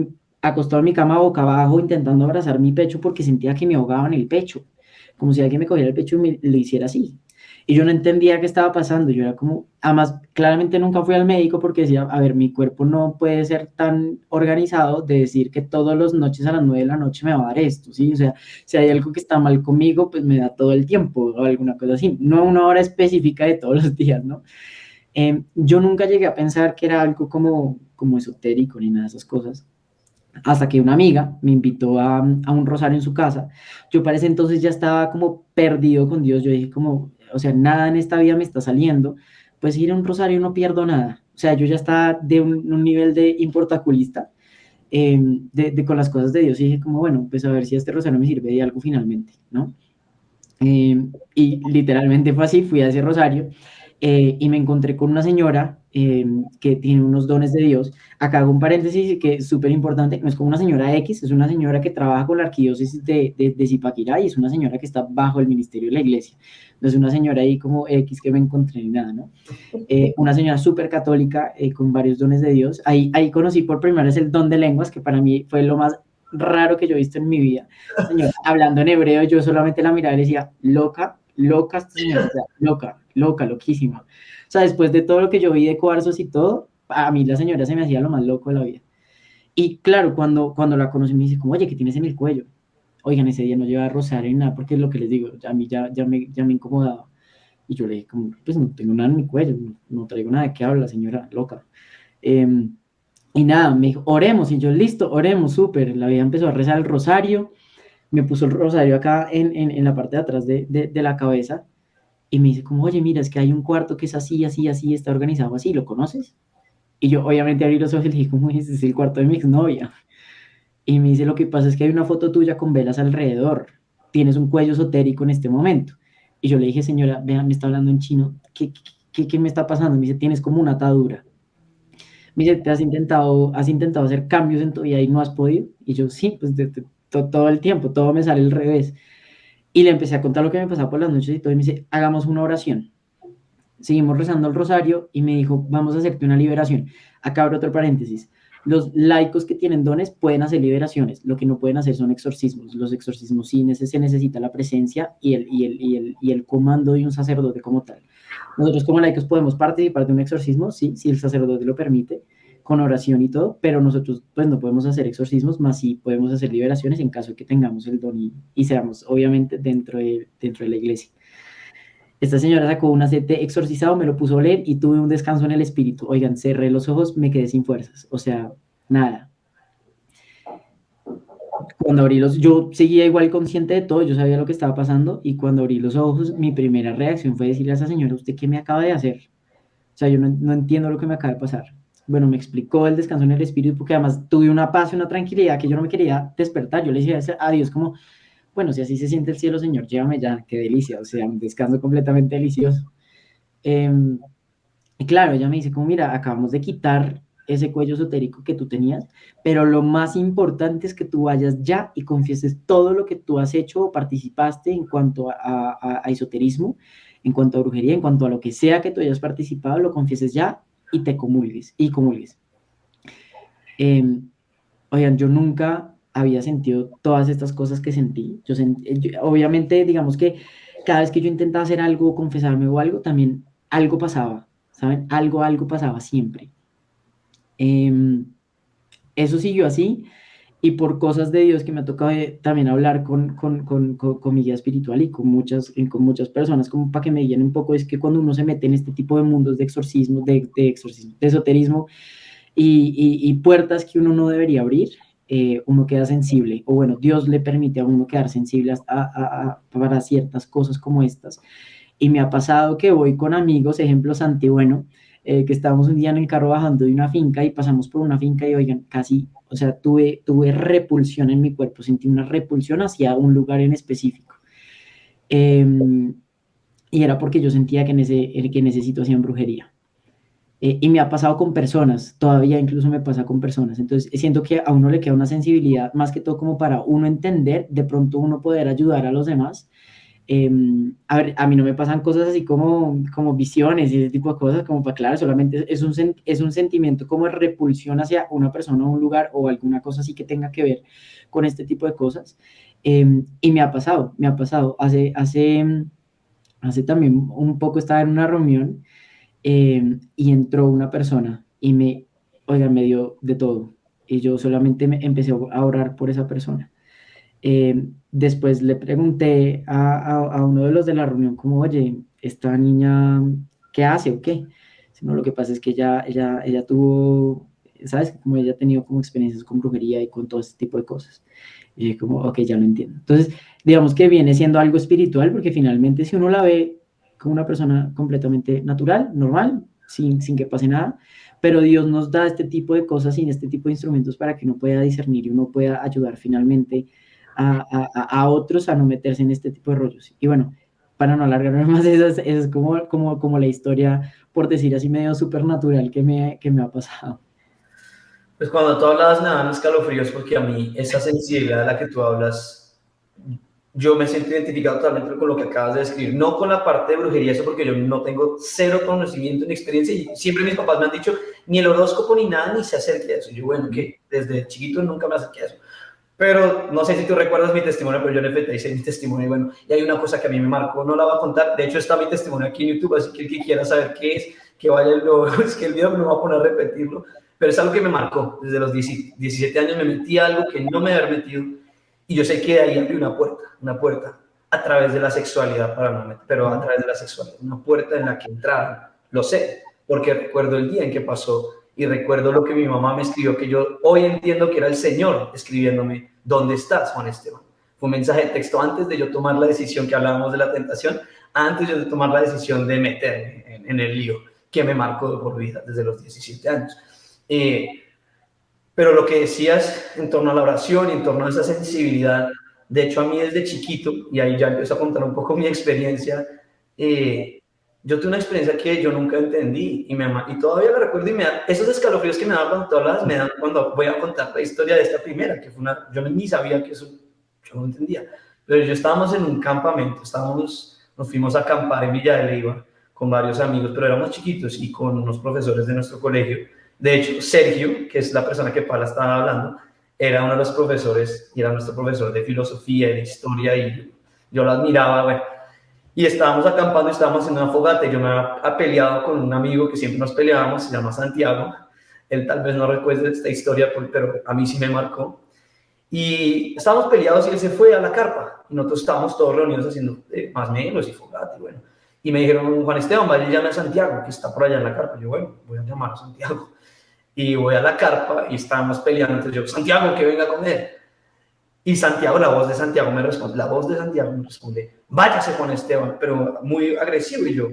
acostado en mi cama boca abajo intentando abrazar mi pecho porque sentía que me ahogaba en el pecho, como si alguien me cogiera el pecho y me lo hiciera así. Y yo no entendía qué estaba pasando, yo era como, además, claramente nunca fui al médico porque decía, a ver, mi cuerpo no puede ser tan organizado de decir que todas las noches a las 9 de la noche me va a dar esto, ¿sí? O sea, si hay algo que está mal conmigo, pues me da todo el tiempo o alguna cosa así, no una hora específica de todos los días, ¿no? Yo nunca llegué a pensar que era algo como esotérico ni nada de esas cosas, hasta que una amiga me invitó a un rosario en su casa. Yo para ese entonces ya estaba como perdido con Dios, yo dije como, o sea, nada en esta vida me está saliendo, pues ir a un rosario no pierdo nada. O sea, yo ya estaba de un nivel de importaculista con las cosas de Dios y dije como, bueno, pues a ver si este rosario me sirve de algo finalmente, ¿no? Y literalmente fue así, fui a ese rosario y me encontré con una señora que tiene unos dones de Dios. Acá hago un paréntesis que es súper importante, no es como una señora X, es una señora que trabaja con la arquidiócesis de Zipaquirá y es una señora que está bajo el ministerio de la iglesia. No es una señora ahí como X que me encontré ni nada, ¿no? Una señora súper católica con varios dones de Dios. Ahí conocí por primera vez el don de lenguas, que para mí fue lo más raro que yo he visto en mi vida. Señora, hablando en hebreo, yo solamente la miraba y decía, loca, loca esta señora, o sea, loca, loca, loquísima. O sea, después de todo lo que yo vi de cuarzos y todo, a mí la señora se me hacía lo más loco de la vida. Y claro, cuando la conocí me dice, como, oye, ¿qué tienes en el cuello? Oigan, ese día no lleva rosario ni nada, porque es lo que les digo, a mí ya me incomodaba. Y yo le dije, como, pues no tengo nada en mi cuello, no traigo nada de qué habla la señora loca. Eh, y nada, me dijo, oremos, y yo, listo, oremos, súper. La vida empezó a rezar el rosario, me puso el rosario acá en la parte de atrás de la cabeza, y me dice como, oye, mira, es que hay un cuarto que es así, así, así, está organizado así, ¿lo conoces? Y yo, obviamente, abrí los ojos y le dije, como, ese es el cuarto de mi exnovia. Y me dice, lo que pasa es que hay una foto tuya con velas alrededor, tienes un cuello esotérico en este momento. Y yo le dije, señora, vean, me está hablando en chino, ¿qué me está pasando? Me dice, tienes como una atadura. Me dice, ¿has intentado hacer cambios en tu vida y no has podido? Y yo, sí, pues todo el tiempo, todo me sale al revés. Y le empecé a contar lo que me pasaba por las noches y todo, y me dice, hagamos una oración. Seguimos rezando el rosario y me dijo, vamos a hacerte una liberación. Acá abro otro paréntesis. Los laicos que tienen dones pueden hacer liberaciones, lo que no pueden hacer son exorcismos. Los exorcismos sí se necesita la presencia y el comando de un sacerdote como tal. Nosotros como laicos podemos participar de un exorcismo, sí, si el sacerdote lo permite, con oración y todo, pero nosotros pues no podemos hacer exorcismos, más sí podemos hacer liberaciones en caso de que tengamos el don y seamos obviamente dentro de la iglesia. Esta señora sacó un aceite exorcizado, me lo puso a oler y tuve un descanso en el espíritu. Oigan, cerré los ojos, me quedé sin fuerzas, o sea, nada. Cuando abrí yo seguía igual consciente de todo, yo sabía lo que estaba pasando y cuando abrí los ojos, mi primera reacción fue decirle a esa señora, ¿usted qué me acaba de hacer? O sea, yo no entiendo lo que me acaba de pasar. Bueno, me explicó el descanso en el espíritu porque además tuve una paz y una tranquilidad que yo no me quería despertar. Yo le decía a Dios como, bueno, si así se siente el cielo, Señor, llévame ya, qué delicia, o sea, un descanso completamente delicioso. Y claro, ella me dice como, mira, acabamos de quitar ese cuello esotérico que tú tenías, pero lo más importante es que tú vayas ya y confieses todo lo que tú has hecho o participaste en cuanto a esoterismo, en cuanto a brujería, en cuanto a lo que sea que tú hayas participado, lo confieses ya y te comulgues. Oigan, yo nunca había sentido todas estas cosas que sentí. Obviamente, digamos que cada vez que yo intentaba hacer algo, confesarme o algo, también algo pasaba, ¿saben? Algo pasaba siempre. Eso siguió así y por cosas de Dios que me ha tocado también hablar con mi guía espiritual y con muchas personas como para que me guíen un poco, es que cuando uno se mete en este tipo de mundos de exorcismo, de esoterismo y puertas que uno no debería abrir, uno queda sensible, o bueno, Dios le permite a uno quedar sensible para ciertas cosas como estas. Y me ha pasado que voy con amigos, ejemplo Santi, bueno, que estábamos un día en el carro bajando de una finca y pasamos por una finca y oigan, casi, o sea, tuve repulsión en mi cuerpo, sentí una repulsión hacia un lugar en específico. Y era porque yo sentía que en ese sitio hacían brujería. Y me ha pasado con personas, todavía incluso me pasa con personas. Entonces, siento que a uno le queda una sensibilidad, más que todo como para uno entender, de pronto uno poder ayudar a los demás. A ver, a mí no me pasan cosas así como visiones y ese tipo de cosas, como para claro, solamente es un sentimiento como de repulsión hacia una persona o un lugar o alguna cosa así que tenga que ver con este tipo de cosas. Y me ha pasado. Hace también un poco estaba en una reunión y entró una persona y oiga, me dio de todo. Y yo solamente me empecé a orar por esa persona. Después le pregunté a uno de los de la reunión, como, oye, ¿esta niña qué hace o qué? Sino lo que pasa es que ella tuvo, ¿sabes? Como ella ha tenido como experiencias con brujería y con todo este tipo de cosas. Y como, ok, ya lo entiendo. Entonces, digamos que viene siendo algo espiritual, porque finalmente si uno la ve como una persona completamente natural, normal, sin que pase nada, pero Dios nos da este tipo de cosas y este tipo de instrumentos para que uno pueda discernir y uno pueda ayudar finalmente a otros a no meterse en este tipo de rollos. Y bueno, para no alargarme más, esa es como la historia, por decir así, medio supernatural que me ha pasado. Pues cuando tú hablabas me daban escalofríos porque a mí esa sensibilidad de la que tú hablas, yo me siento identificado totalmente con lo que acabas de describir, no con la parte de brujería, eso porque yo no tengo cero conocimiento ni experiencia y siempre mis papás me han dicho ni el horóscopo ni nada, ni se acerque a eso. Y yo, bueno, que desde chiquito nunca me acerqué a eso. Pero no sé si tú recuerdas mi testimonio, pero yo en efecto hice mi testimonio y bueno, y hay una cosa que a mí me marcó, no la voy a contar, de hecho está mi testimonio aquí en YouTube, así que el que quiera saber qué es, que vaya es que el video no va a poner a repetirlo, pero es algo que me marcó, desde los 17 años me metí a algo que no me había metido y yo sé que de ahí abrí una puerta a través de la sexualidad, para no meter, pero a través de la sexualidad, una puerta en la que entraron, lo sé, porque recuerdo el día en que pasó y recuerdo lo que mi mamá me escribió, que yo hoy entiendo que era el Señor escribiéndome, ¿dónde estás, Juan Esteban? Fue un mensaje de texto antes de yo tomar la decisión que hablábamos de la tentación, antes de tomar la decisión de meterme en el lío que me marcó de por vida desde los 17 años. Pero lo que decías en torno a la oración y en torno a esa sensibilidad, de hecho a mí desde chiquito, y ahí ya empiezo a contar un poco mi experiencia, yo tuve una experiencia que yo nunca entendí y todavía la recuerdo y me dan, esos escalofríos que me dan cuando tú hablas, me dan cuando voy a contar la historia de esta primera, que fue una, yo ni sabía que eso, yo no entendía, pero yo estábamos en un campamento, nos fuimos a acampar en Villa de Leyva con varios amigos, pero éramos chiquitos y con unos profesores de nuestro colegio. De hecho, Sergio, que es la persona que Paula estaba hablando, era uno de los profesores, y era nuestro profesor de filosofía y de historia, y yo lo admiraba, bueno. Y estábamos acampando, estábamos haciendo una fogata, y yo me había peleado con un amigo que siempre nos peleábamos, se llama Santiago. Él tal vez no recuerde esta historia, pero a mí sí me marcó. Y estábamos peleados y él se fue a la carpa. Y nosotros estábamos todos reunidos haciendo más menos y fogata, y bueno. Y me dijeron, Juan Esteban, vaya y llame a Santiago, que está por allá en la carpa. Yo, bueno, voy a llamar a Santiago. Y voy a la carpa y estábamos peleando. Entonces yo, Santiago, que venga a comer. Y Santiago, la voz de Santiago me responde, váyase Juan Esteban, pero muy agresivo. Y yo,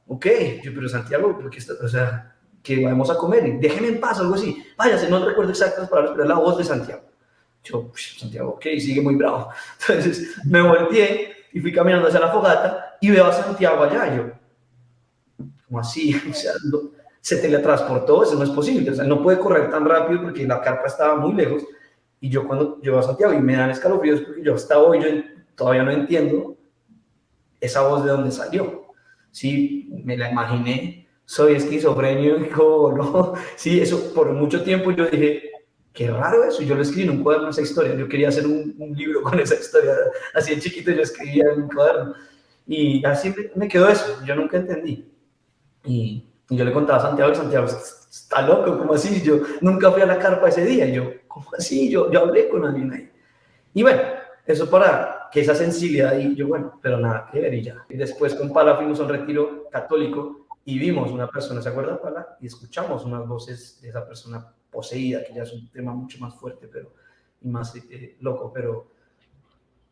ok, pero Santiago, ¿por qué está? O sea, que vamos a comer, déjeme en paz, algo así. Váyase, no recuerdo exactas palabras, pero es la voz de Santiago. Yo, Santiago, ok, sigue muy bravo. Entonces me volteé y fui caminando hacia la fogata y veo a Santiago allá. Yo, ¿cómo así? O sea, se teletransportó, eso no es posible. O sea, no puede correr tan rápido porque la carpa estaba muy lejos. Y yo cuando yo a Santiago y me dan escalofríos porque yo hasta hoy yo todavía no entiendo esa voz de dónde salió. Sí, me la imaginé, soy esquizofrénico, ¿no? Sí, eso por mucho tiempo yo dije, qué raro eso, yo lo escribí en un cuaderno esa historia, yo quería hacer un libro con esa historia, así en chiquito yo escribía en un cuaderno. Y así me quedó eso, yo nunca entendí. Y yo le contaba a Santiago, y Santiago está loco, ¿cómo así? Yo nunca fui a la carpa ese día, y yo, ¿cómo así? Yo hablé con alguien ahí. Y bueno, eso para que esa sensibilidad, y yo, bueno, pero nada que ver y ya. Y después con Pala fuimos a un retiro católico y vimos una persona, ¿se acuerda, Pala? Y escuchamos unas voces de esa persona poseída, que ya es un tema mucho más fuerte pero, y más loco, pero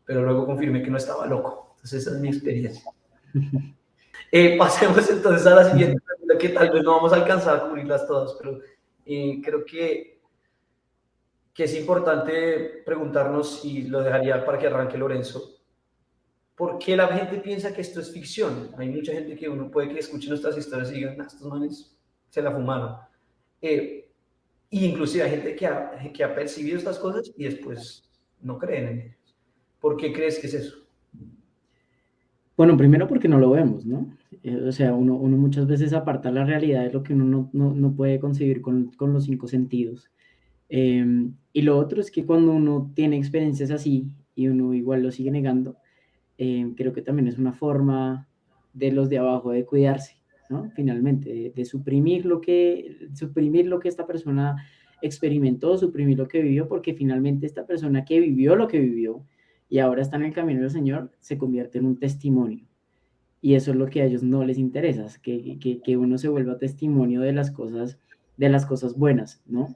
luego confirmé que no estaba loco. Entonces esa es mi experiencia. Pasemos entonces a la siguiente pregunta, que tal vez no vamos a alcanzar a cubrirlas todas, pero creo que es importante preguntarnos, y lo dejaría para que arranque Lorenzo, ¿por qué la gente piensa que esto es ficción? Hay mucha gente que uno puede que escuche nuestras historias y digan, "Nah, estos manes se la fumaron". Y inclusive hay gente que ha percibido estas cosas y después no creen en ellas. ¿Por qué crees que es eso? Bueno, primero porque no lo vemos, ¿no? O sea, uno muchas veces aparta la realidad de lo que uno no puede concebir con los cinco sentidos. Y lo otro es que cuando uno tiene experiencias así y uno igual lo sigue negando, creo que también es una forma de los de abajo de cuidarse, ¿no? Finalmente, de suprimir lo que esta persona experimentó, suprimir lo que vivió, porque finalmente esta persona que vivió lo que vivió y ahora está en el camino del Señor, se convierte en un testimonio. Y eso es lo que a ellos no les interesa, es que uno se vuelva testimonio de las cosas buenas, ¿no?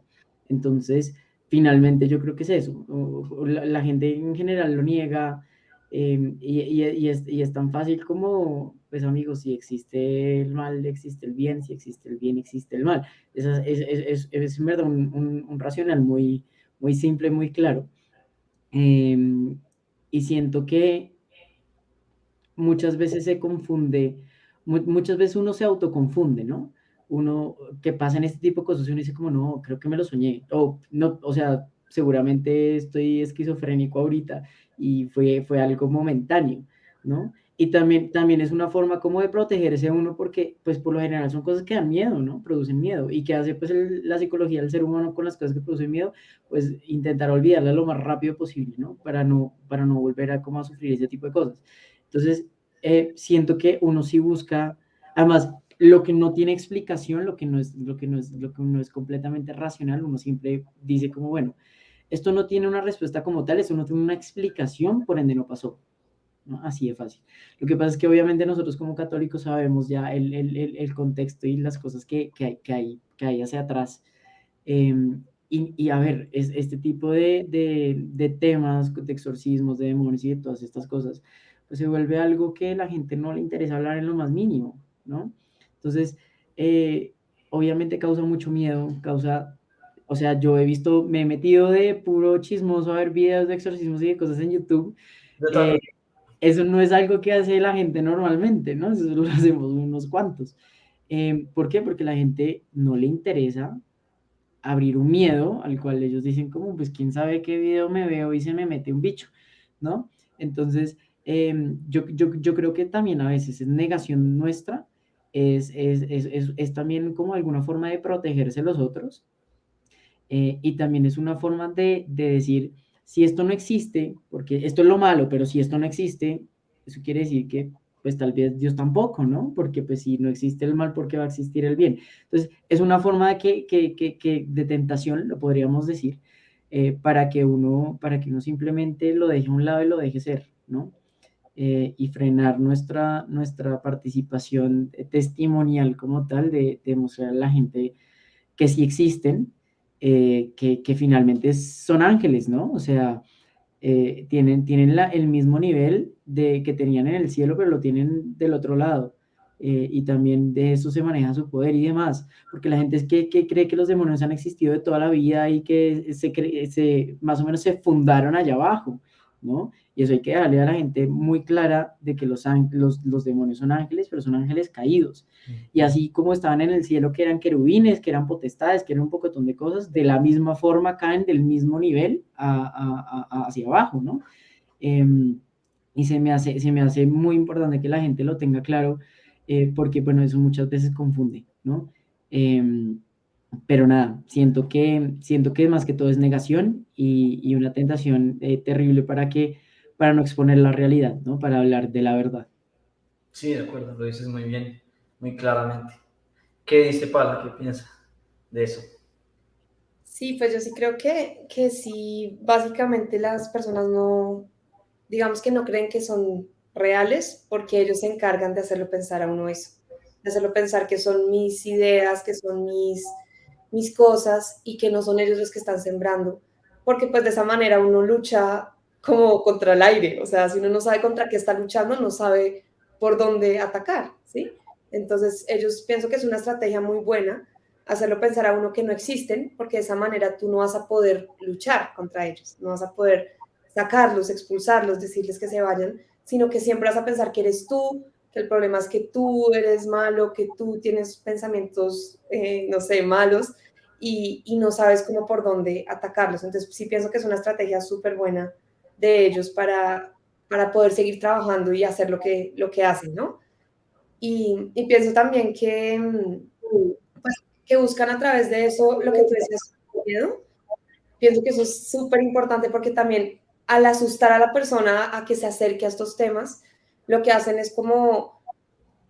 Entonces, finalmente yo creo que es eso. La gente en general lo niega, y es tan fácil como, pues amigos, si existe el mal, existe el bien, si existe el bien, existe el mal. Es en verdad un racional muy simple, muy claro. Y siento que muchas veces se confunde, muchas veces uno se autoconfunde, ¿no? Uno que pasa en este tipo de cosas y uno dice como, no, creo que me lo soñé, o no, o sea, seguramente estoy esquizofrénico ahorita y fue algo momentáneo, ¿no? Y también es una forma como de protegerse a uno porque, pues, por lo general son cosas que dan miedo, ¿no? Producen miedo. ¿Y qué hace, pues, la psicología del ser humano con las cosas que producen miedo? Pues, intentar olvidarlas lo más rápido posible, ¿no? Para no volver a como a sufrir ese tipo de cosas. Entonces, siento que uno sí busca, además, lo que no tiene explicación, lo que no es completamente racional, uno siempre dice como, bueno, esto no tiene una respuesta como tal, esto no tiene una explicación, por ende no pasó, ¿no? Así de fácil. Lo que pasa es que obviamente nosotros como católicos sabemos ya el contexto y las cosas que hay hacia atrás. Y a ver, este tipo de temas, de exorcismos, de demonios y de todas estas cosas, pues se vuelve algo que a la gente no le interesa hablar en lo más mínimo, ¿no? Entonces, eh, obviamente causa mucho miedo, o sea, yo he visto, me he metido de puro chismoso a ver videos de exorcismos y de cosas en YouTube. Yo eh, también. Eso no es algo que hace la gente normalmente, ¿no? Eso lo hacemos unos cuantos. ¿Por qué? Porque a la gente no le interesa abrir un miedo al cual ellos dicen como, pues quién sabe qué video me veo y se me mete un bicho, ¿no? Entonces, yo creo que también a veces es negación nuestra, es también como alguna forma de protegerse los otros, y también es una forma de decir, si esto no existe, porque esto es lo malo, pero si esto no existe, eso quiere decir que pues tal vez Dios tampoco, ¿no? Porque pues si no existe el mal, ¿por qué va a existir el bien? Entonces, es una forma de tentación, lo podríamos decir, para que uno simplemente lo deje a un lado y lo deje ser, ¿no? Y frenar nuestra participación testimonial como tal, de mostrar a la gente que sí existen, que finalmente son ángeles, ¿no? O sea, tienen el mismo nivel que tenían en el cielo, pero lo tienen del otro lado. Y también de eso se maneja su poder y demás, porque la gente es que cree que los demonios han existido de toda la vida y que más o menos se fundaron allá abajo, ¿no? Y eso hay que darle a la gente muy clara de que los demonios son ángeles, pero son ángeles caídos. Y así como estaban en el cielo, que eran querubines, que eran potestades, que eran un pocotón de cosas, de la misma forma caen del mismo nivel hacia abajo, ¿no? Eh, y se me hace muy importante que la gente lo tenga claro, porque, bueno, eso muchas veces confunde, ¿no? Eh, pero nada, siento que más que todo es negación y una tentación terrible para no exponer la realidad, ¿no? Para hablar de la verdad. Sí, de acuerdo, lo dices muy bien, muy claramente. ¿Qué dice Pala? ¿Qué piensa de eso? Sí, pues yo sí creo que sí, básicamente las personas no, digamos que no creen que son reales porque ellos se encargan de hacerlo pensar a uno eso, de hacerlo pensar que son mis ideas, que son mis cosas y que no son ellos los que están sembrando, porque pues de esa manera uno lucha como contra el aire, o sea, si uno no sabe contra qué está luchando, no sabe por dónde atacar, ¿sí? Entonces ellos pienso que es una estrategia muy buena hacerlo pensar a uno que no existen, porque de esa manera tú no vas a poder luchar contra ellos, no vas a poder sacarlos, expulsarlos, decirles que se vayan, sino que siempre vas a pensar que eres tú, que el problema es que tú eres malo, que tú tienes pensamientos, no sé, malos, y no sabes cómo por dónde atacarlos. Entonces sí pienso que es una estrategia súper buena de ellos para poder seguir trabajando y hacer lo que hacen, ¿no? Y pienso también que, pues, que buscan a través de eso lo que tú decías, miedo. Pienso que eso es súper importante porque también al asustar a la persona a que se acerque a estos temas, lo que hacen es como,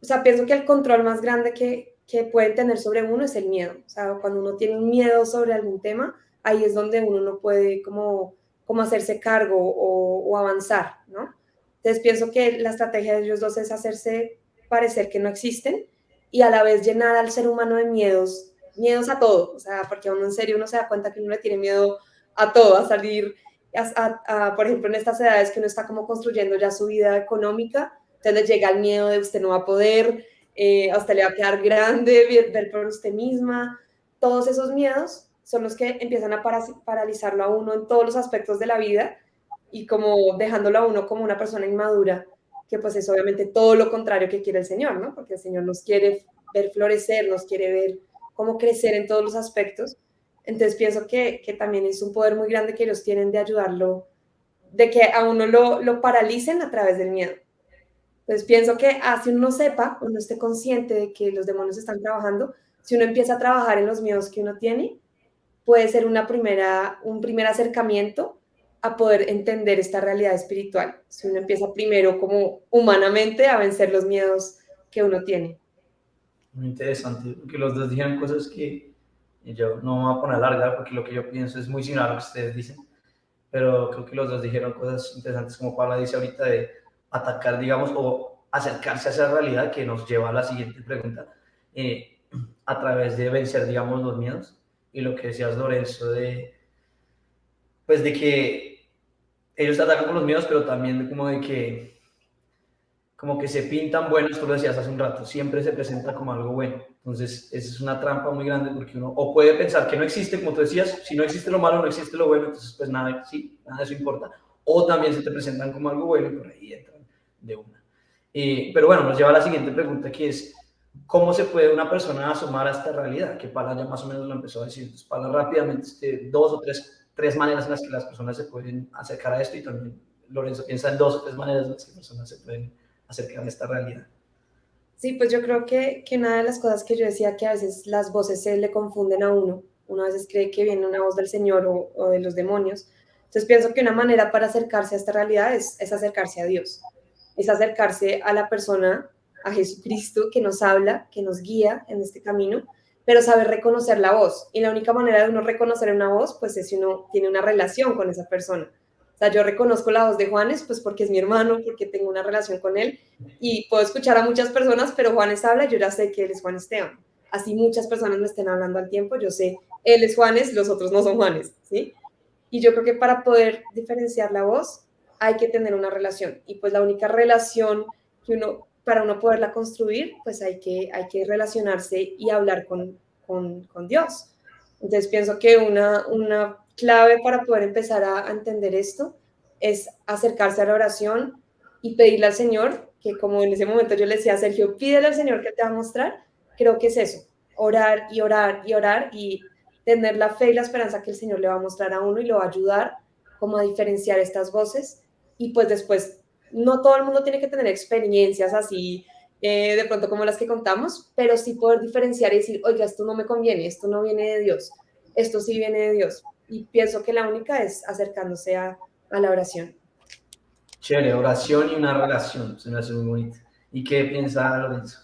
o sea, pienso que el control más grande que pueden tener sobre uno es el miedo. O sea, cuando uno tiene un miedo sobre algún tema, ahí es donde uno no puede como hacerse cargo o avanzar, ¿no? Entonces pienso que la estrategia de ellos dos es hacerse parecer que no existen y a la vez llenar al ser humano de miedos, miedos a todo, o sea, porque uno en serio uno se da cuenta que uno le tiene miedo a todo, a salir, por ejemplo, en estas edades que uno está como construyendo ya su vida económica, entonces llega el miedo de usted no va a poder, a usted le va a quedar grande, ver por usted misma. Todos esos miedos son los que empiezan a paralizarlo a uno en todos los aspectos de la vida y como dejándolo a uno como una persona inmadura, que pues es obviamente todo lo contrario que quiere el Señor, ¿no? Porque el Señor nos quiere ver florecer, nos quiere ver cómo crecer en todos los aspectos. Entonces pienso que también es un poder muy grande que ellos tienen de ayudarlo, de que a uno lo paralicen a través del miedo. Entonces pienso que si uno sepa, uno esté consciente de que los demonios están trabajando, si uno empieza a trabajar en los miedos que uno tiene, puede ser un primer acercamiento a poder entender esta realidad espiritual. Si uno empieza primero como humanamente a vencer los miedos que uno tiene. Muy interesante, porque los dos dijeron cosas que yo no me voy a poner a alargar porque lo que yo pienso es muy similar a lo que ustedes dicen, pero creo que los dos dijeron cosas interesantes como Paula dice ahorita de atacar, digamos, o acercarse a esa realidad que nos lleva a la siguiente pregunta, a través de vencer, digamos, los miedos. Y lo que decías, Lorenzo, de, pues de que ellos atacan con los miedos, pero también como de que como que se pintan buenos, tú lo decías hace un rato, siempre se presenta como algo bueno. Entonces, esa es una trampa muy grande porque uno o puede pensar que no existe, como tú decías, si no existe lo malo, no existe lo bueno, entonces pues nada, sí, nada de eso importa. O también se te presentan como algo bueno y por ahí entran de una. Pero bueno, nos lleva a la siguiente pregunta que es, ¿cómo se puede una persona asomar a esta realidad? Que Pala ya más o menos lo empezó a decir. Entonces, Pala rápidamente, dos o tres maneras en las que las personas se pueden acercar a esto y también Lorenzo piensa en dos o tres maneras en las que las personas se pueden acercar a esta realidad. Sí, pues yo creo que una de las cosas que yo decía que a veces las voces se le confunden a uno. Uno a veces cree que viene una voz del Señor o de los demonios. Entonces pienso que una manera para acercarse a esta realidad es acercarse a Dios, es acercarse a la persona, a Jesucristo que nos habla, que nos guía en este camino, pero saber reconocer la voz. Y la única manera de uno reconocer una voz, pues es si uno tiene una relación con esa persona. O sea, yo reconozco la voz de Juanes, pues porque es mi hermano, porque tengo una relación con él, y puedo escuchar a muchas personas, pero Juanes habla, yo ya sé que él es Juan Esteban. Así muchas personas me estén hablando al tiempo, yo sé, él es Juanes, los otros no son Juanes, ¿sí? Y yo creo que para poder diferenciar la voz hay que tener una relación. Y pues la única relación que para uno poderla construir, pues hay que relacionarse y hablar con Dios. Entonces pienso que una clave para poder empezar a entender esto es acercarse a la oración y pedirle al Señor, que como en ese momento yo le decía a Sergio, pídele al Señor que te va a mostrar, creo que es eso, orar y orar y orar y tener la fe y la esperanza que el Señor le va a mostrar a uno y lo va a ayudar como a diferenciar estas voces y pues después no todo el mundo tiene que tener experiencias así de pronto como las que contamos, pero sí poder diferenciar y decir, oiga, esto no me conviene, esto no viene de Dios, esto sí viene de Dios. Y pienso que la única es acercándose a la oración. Chévere, oración y una relación, se me hace muy bonito. ¿Y qué piensa Lorenzo?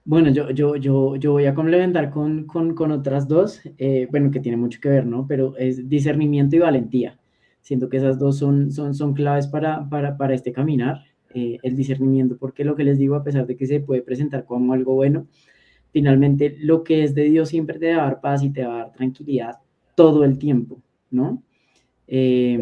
Bueno, yo voy a complementar con otras dos, bueno, que tiene mucho que ver, ¿no? Pero es discernimiento y valentía. Siento que esas dos son claves para este caminar. El discernimiento, porque lo que les digo, a pesar de que se puede presentar como algo bueno, finalmente lo que es de Dios siempre te va a dar paz y te va a dar tranquilidad todo el tiempo, ¿no? Eh,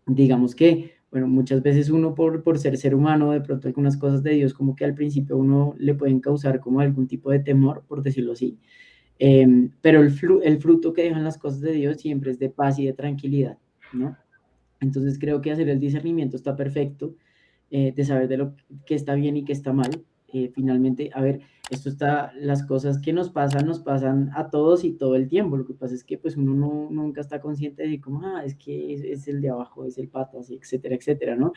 digamos que, bueno, muchas veces uno por ser humano, de pronto algunas cosas de Dios como que al principio uno le pueden causar como algún tipo de temor, por decirlo así. Pero el fruto que dejan las cosas de Dios siempre es de paz y de tranquilidad, ¿no? Entonces creo que hacer el discernimiento está perfecto. de saber de lo que está bien y que está mal. Finalmente, a ver, las cosas que nos pasan a todos y todo el tiempo. Lo que pasa es que pues uno nunca está consciente de cómo, es que es el de abajo, es el patas, etcétera, etcétera, ¿no?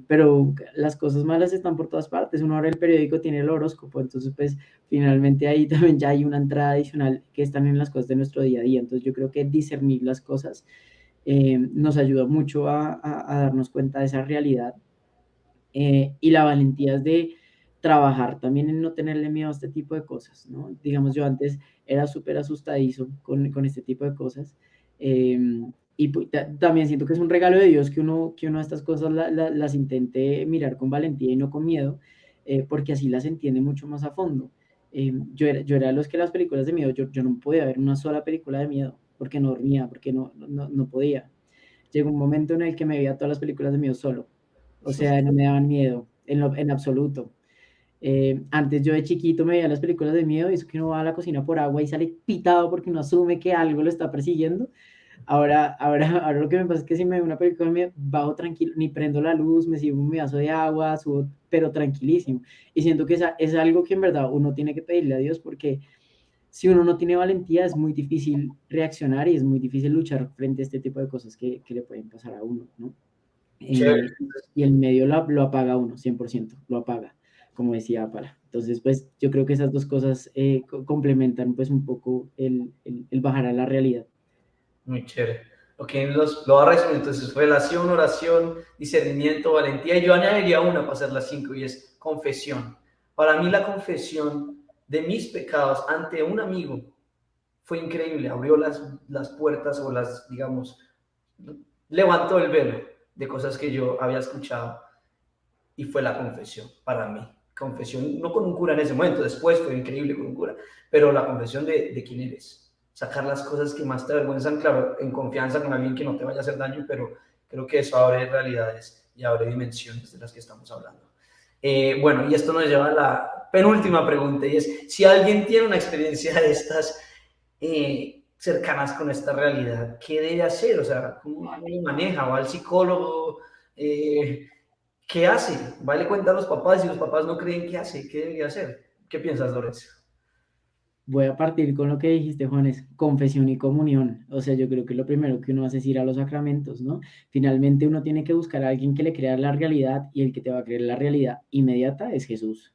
Pero las cosas malas están por todas partes. Uno abre el periódico, tiene el horóscopo, entonces pues finalmente ahí también ya hay una entrada adicional que están en las cosas de nuestro día a día. Entonces yo creo que discernir las cosas nos ayuda mucho a darnos cuenta de esa realidad, y la valentía es de trabajar también en no tenerle miedo a este tipo de cosas, ¿no? Digamos, yo antes era súper asustadizo con este tipo de cosas, y también siento que es un regalo de Dios que uno estas cosas las intente mirar con valentía y no con miedo, porque así las entiende mucho más a fondo. Yo era de los que las películas de miedo, yo no podía ver una sola película de miedo, porque no dormía, porque no podía. Llegó un momento en el que me veía todas las películas de miedo solo, o sea, no me daban miedo en absoluto. Antes yo de chiquito me veía las películas de miedo y eso que uno va a la cocina por agua y sale pitado porque uno asume que algo lo está persiguiendo. Ahora lo que me pasa es que si me veo una película de miedo, bajo tranquilo, ni prendo la luz, me sirvo un vaso de agua, subo, pero tranquilísimo. Y siento que es algo que en verdad uno tiene que pedirle a Dios, porque si uno no tiene valentía es muy difícil reaccionar y es muy difícil luchar frente a este tipo de cosas que le pueden pasar a uno, ¿no? Chévere. Y el medio lo apaga uno, 100%, lo apaga, como decía Para. Entonces, pues yo creo que esas dos cosas complementan pues un poco el bajar a la realidad. Muy chévere. Ok, lo va a resumir. Entonces, relación, oración, discernimiento, valentía. Y yo añadiría una para hacer las 5 y es confesión. Para mí la confesión de mis pecados ante un amigo fue increíble. Abrió las puertas o digamos, levantó el velo de cosas que yo había escuchado y fue la confesión para mí. Confesión, no con un cura en ese momento, después fue increíble con un cura, pero la confesión de quién eres. Sacar las cosas que más te avergüenzan, claro, en confianza con alguien que no te vaya a hacer daño, pero creo que eso abre realidades y abre dimensiones de las que estamos hablando. Bueno, y esto nos lleva a la penúltima pregunta, y es, si alguien tiene una experiencia de estas cercanas con esta realidad, ¿qué debe hacer? O sea, ¿cómo lo maneja? ¿Va al psicólogo? ¿Qué hace? ¿Va y le cuenta a los papás? Si los papás no creen, ¿qué hace? ¿Qué debería hacer? ¿Qué piensas, Lorenzo? Voy a partir con lo que dijiste, Juanes, confesión y comunión. O sea, yo creo que lo primero que uno hace es ir a los sacramentos, ¿no? Finalmente uno tiene que buscar a alguien que le crea la realidad, y el que te va a creer la realidad inmediata es Jesús.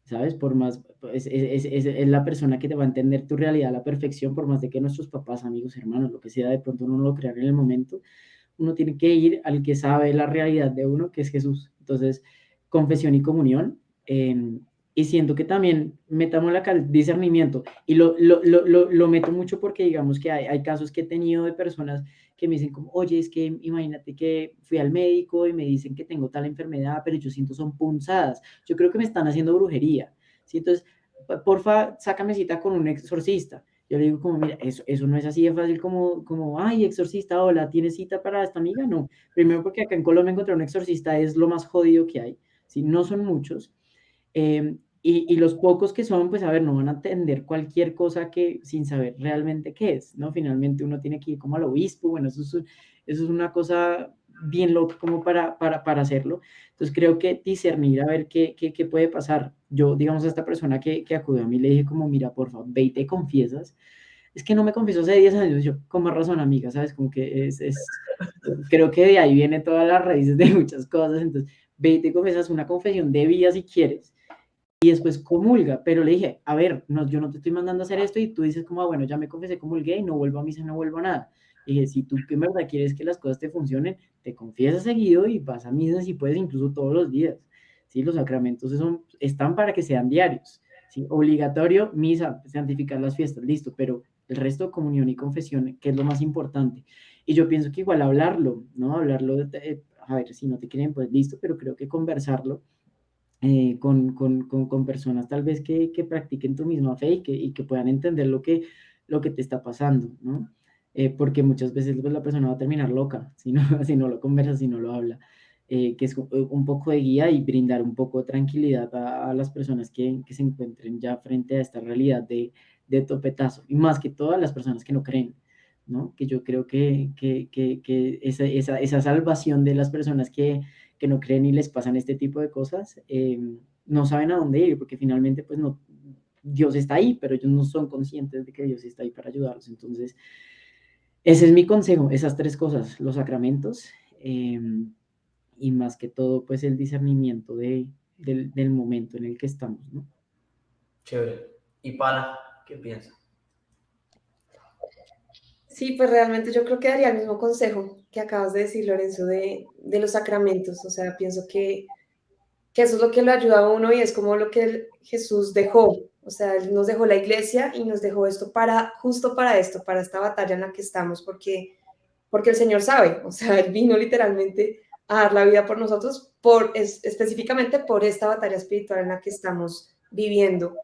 ¿Sabes? Por más, es la persona que te va a entender tu realidad a la perfección, por más de que nuestros papás, amigos, hermanos, lo que sea, de pronto uno no lo crea en el momento, uno tiene que ir al que sabe la realidad de uno, que es Jesús. Entonces, confesión y comunión. Y siento que también metamos discernimiento, y lo meto mucho porque digamos que hay casos que he tenido de personas que me dicen como, oye, es que imagínate que fui al médico y me dicen que tengo tal enfermedad, pero yo siento son punzadas, yo creo que me están haciendo brujería, ¿sí? Entonces, porfa, sácame cita con un exorcista. Yo le digo como, mira, eso no es así de fácil como, ay, exorcista, hola, ¿tienes cita para esta amiga? No. Primero porque acá en Colombia encontrar un exorcista es lo más jodido que hay, ¿sí? No son muchos. Y los pocos que son, pues a ver, no van a atender cualquier cosa que sin saber realmente qué es, ¿no? Finalmente uno tiene que ir como al obispo, bueno, eso es una cosa bien loca como para hacerlo. Entonces creo que discernir a ver qué puede pasar. Yo, digamos, a esta persona que acudió a mí le dije como, mira, por favor, ve y te confiesas. Es que no me confieso hace 10 años, yo, con más razón, amiga, ¿sabes? Como que creo que de ahí viene todas las raíces de muchas cosas, entonces ve y te confiesas, una confesión de vida si quieres, y después comulga. Pero le dije, a ver, no, yo no te estoy mandando a hacer esto y tú dices como, bueno, ya me confesé, comulgué y no vuelvo a misa, no vuelvo a nada. Y dije, si tú en verdad quieres que las cosas te funcionen, te confiesas seguido y vas a misa si puedes, incluso todos los días. ¿Sí? Los sacramentos están para que sean diarios. ¿Sí? Obligatorio, misa, santificar las fiestas, listo, pero el resto, comunión y confesión, que es lo más importante. Y yo pienso que igual hablarlo, ¿no? Hablarlo, a ver, si no te quieren, pues listo, pero creo que conversarlo con personas tal vez que practiquen tu misma fe y que puedan entender lo que te está pasando, ¿no? Porque muchas veces pues, la persona va a terminar loca si no, si no lo conversa, si no lo habla. Que es un poco de guía y brindar un poco de tranquilidad a las personas que se encuentren ya frente a esta realidad de topetazo, y más que todas las personas que no creen, ¿no? Que yo creo que esa salvación de las personas que no creen y les pasan este tipo de cosas, no saben a dónde ir, porque finalmente pues no, Dios está ahí, pero ellos no son conscientes de que Dios está ahí para ayudarlos. Entonces, ese es mi consejo, esas tres cosas, los sacramentos, y más que todo, pues el discernimiento del momento en el que estamos, ¿no? Chévere. ¿Y Pana, qué piensas? Sí, pues realmente yo creo que daría el mismo consejo que acabas de decir, Lorenzo, de los sacramentos. O sea, pienso que eso es lo que lo ayuda a uno y es como lo que Jesús dejó. O sea, Él nos dejó la iglesia y nos dejó esto para, justo para esto, para esta batalla en la que estamos, porque el Señor sabe, o sea, Él vino literalmente a dar la vida por nosotros, específicamente por esta batalla espiritual en la que estamos viviendo,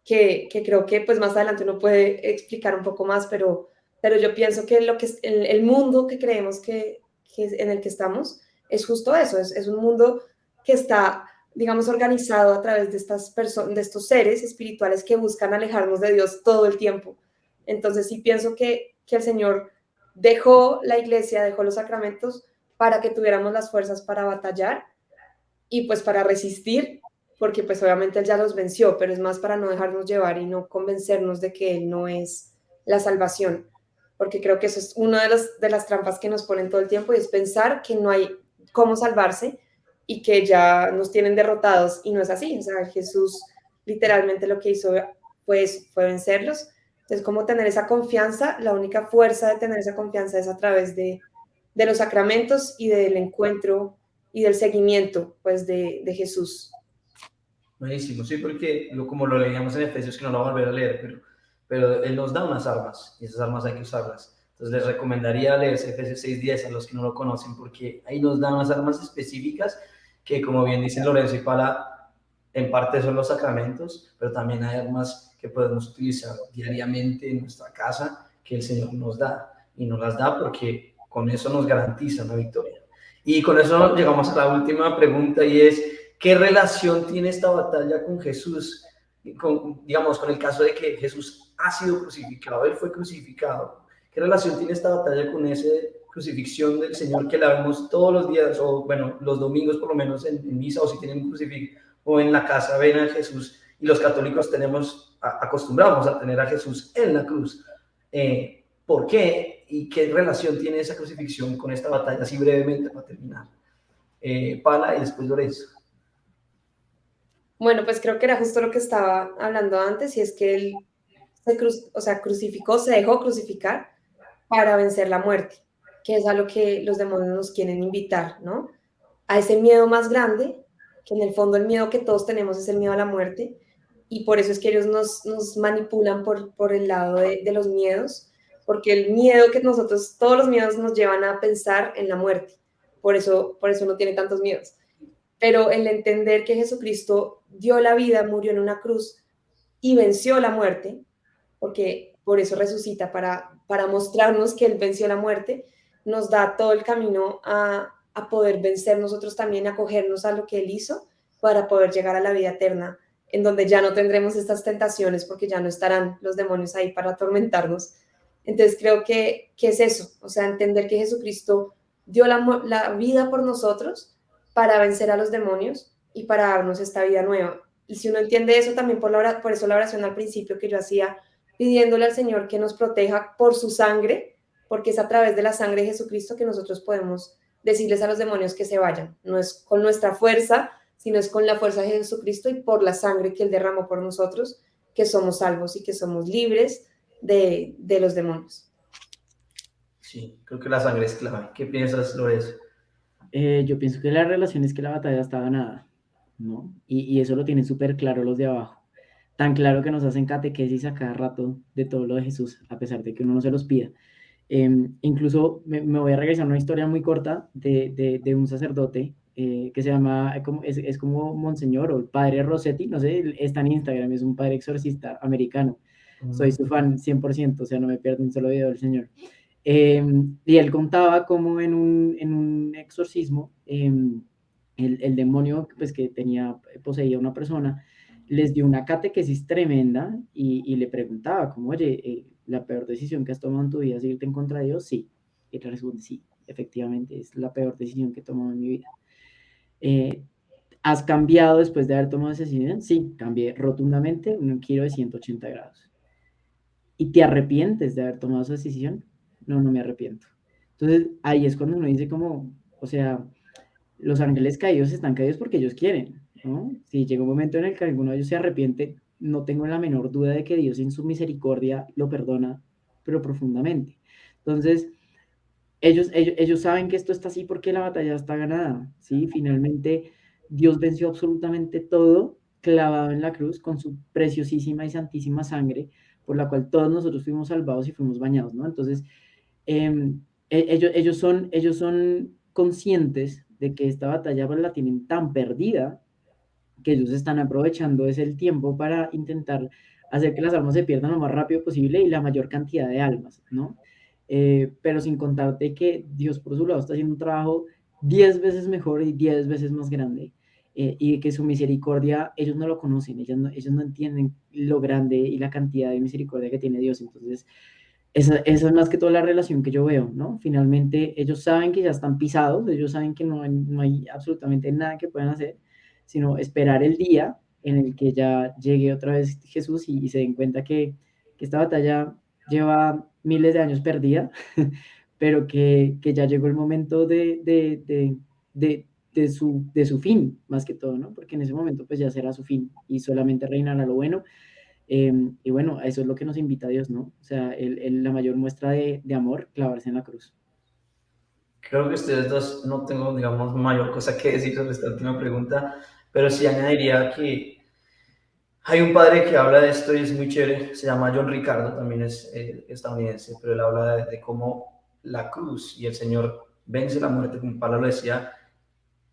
que creo que pues más adelante uno puede explicar un poco más, pero yo pienso que lo que es el mundo que creemos que en el que estamos es justo eso, es un mundo que está, digamos, organizado a través de estas personas, de estos seres espirituales que buscan alejarnos de Dios todo el tiempo. Entonces sí pienso que el Señor dejó la iglesia, dejó los sacramentos para que tuviéramos las fuerzas para batallar y pues para resistir, porque pues obviamente Él ya los venció, pero es más para no dejarnos llevar y no convencernos de que Él no es la salvación, porque creo que eso es una de las trampas que nos ponen todo el tiempo y es pensar que no hay cómo salvarse y que ya nos tienen derrotados y no es así, o sea, Jesús literalmente lo que hizo fue vencerlos. Entonces, ¿cómo tener esa confianza? La única fuerza de tener esa confianza es a través de los sacramentos y del encuentro y del seguimiento pues de Jesús. Buenísimo, sí, porque como lo leíamos en Efesios, que no lo voy a volver a leer, pero Él nos da unas armas y esas armas hay que usarlas. Entonces les recomendaría leer Efesios 6:10 a los que no lo conocen, porque ahí nos da unas armas específicas que, como bien dicen Lorenzo y Pala, en parte son los sacramentos, pero también hay armas que podemos utilizar diariamente en nuestra casa que el Señor nos da, y nos las da porque con eso nos garantiza una victoria. Y con eso llegamos a la última pregunta, y es: ¿qué relación tiene esta batalla con Jesús? Digamos, con el caso de que Jesús ha sido crucificado, Él fue crucificado. ¿Qué relación tiene esta batalla con esa crucifixión del Señor que la vemos todos los días, o bueno, los domingos por lo menos en misa, o si tienen un crucifijo, o en la casa ven a Jesús, y los católicos acostumbramos a tener a Jesús en la cruz? ¿Por qué? ¿Y qué relación tiene esa crucifixión con esta batalla? Así brevemente para terminar. Pala y después Lorenzo. Bueno, pues creo que era justo lo que estaba hablando antes, y es que Él crucificó, se dejó crucificar para vencer la muerte, que es a lo que los demonios nos quieren invitar, ¿no? A ese miedo más grande, que en el fondo el miedo que todos tenemos es el miedo a la muerte, y por eso es que ellos nos manipulan por el lado de los miedos, porque el miedo que nosotros, todos los miedos nos llevan a pensar en la muerte, por eso no tiene tantos miedos. Pero el entender que Jesucristo dio la vida, murió en una cruz y venció la muerte, porque por eso resucita, para mostrarnos que Él venció la muerte, nos da todo el camino a poder vencer nosotros también, a acogernos a lo que Él hizo para poder llegar a la vida eterna, en donde ya no tendremos estas tentaciones porque ya no estarán los demonios ahí para atormentarnos. Entonces creo que es eso, o sea, entender que Jesucristo dio la vida por nosotros para vencer a los demonios y para darnos esta vida nueva. Y si uno entiende eso también por eso la oración al principio que yo hacía, pidiéndole al Señor que nos proteja por su sangre, porque es a través de la sangre de Jesucristo que nosotros podemos decirles a los demonios que se vayan. No es con nuestra fuerza, sino es con la fuerza de Jesucristo y por la sangre que Él derramó por nosotros, que somos salvos y que somos libres de los demonios. Sí, creo que la sangre es clave. ¿Qué piensas, Lorenzo? Yo pienso que la relación es que la batalla está ganada, ¿no? Y eso lo tienen súper claro los de abajo. Tan claro que nos hacen catequesis a cada rato de todo lo de Jesús, a pesar de que uno no se los pida. Incluso me voy a regresar a una historia muy corta de un sacerdote que se llama, es como Monseñor o el Padre Rossetti, no sé, está en Instagram, es un padre exorcista americano. Soy su fan 100%, o sea, no me pierdo un solo video del señor. Y él contaba cómo en un exorcismo el demonio pues, que tenía poseída a una persona les dio una catequesis tremenda y le preguntaba como, oye, ¿la peor decisión que has tomado en tu vida es irte en contra de Dios? Sí. Y él responde, sí, efectivamente, es la peor decisión que he tomado en mi vida. ¿Has cambiado después de haber tomado esa decisión? Sí, cambié rotundamente un giro de 180 grados. ¿Y te arrepientes de haber tomado esa decisión? No, no me arrepiento. Entonces, ahí es cuando uno dice como, o sea, los ángeles caídos están caídos porque ellos quieren, ¿no? Si llega un momento en el que alguno de ellos se arrepiente, no tengo la menor duda de que Dios en su misericordia lo perdona, pero profundamente. Entonces, ellos saben que esto está así porque la batalla está ganada, ¿sí? Finalmente, Dios venció absolutamente todo clavado en la cruz con su preciosísima y santísima sangre, por la cual todos nosotros fuimos salvados y fuimos bañados, ¿no? Entonces, ellos son conscientes de que esta batalla pues, la tienen tan perdida que ellos están aprovechando ese el tiempo para intentar hacer que las almas se pierdan lo más rápido posible y la mayor cantidad de almas, ¿no? Pero sin contarte que Dios por su lado está haciendo un trabajo 10 veces mejor y 10 veces más grande, y que su misericordia, ellos no lo conocen, ellos no entienden lo grande y la cantidad de misericordia que tiene Dios. Entonces, esa es más que toda la relación que yo veo, ¿no? Finalmente, ellos saben que ya están pisados, ellos saben que no hay absolutamente nada que puedan hacer, sino esperar el día en el que ya llegue otra vez Jesús y se den cuenta que esta batalla lleva miles de años perdida, pero que ya llegó el momento de su fin, más que todo, ¿no? Porque en ese momento pues ya será su fin y solamente reinará lo bueno. Y bueno, a eso es lo que nos invita Dios, ¿no? O sea, la mayor muestra de amor, clavarse en la cruz. Creo que ustedes dos no tengo, digamos, mayor cosa que decir sobre esta última pregunta, pero sí añadiría que hay un padre que habla de esto y es muy chévere, se llama John Ricardo, también es estadounidense, pero él habla de cómo la cruz y el Señor vence la muerte, como Pablo lo decía.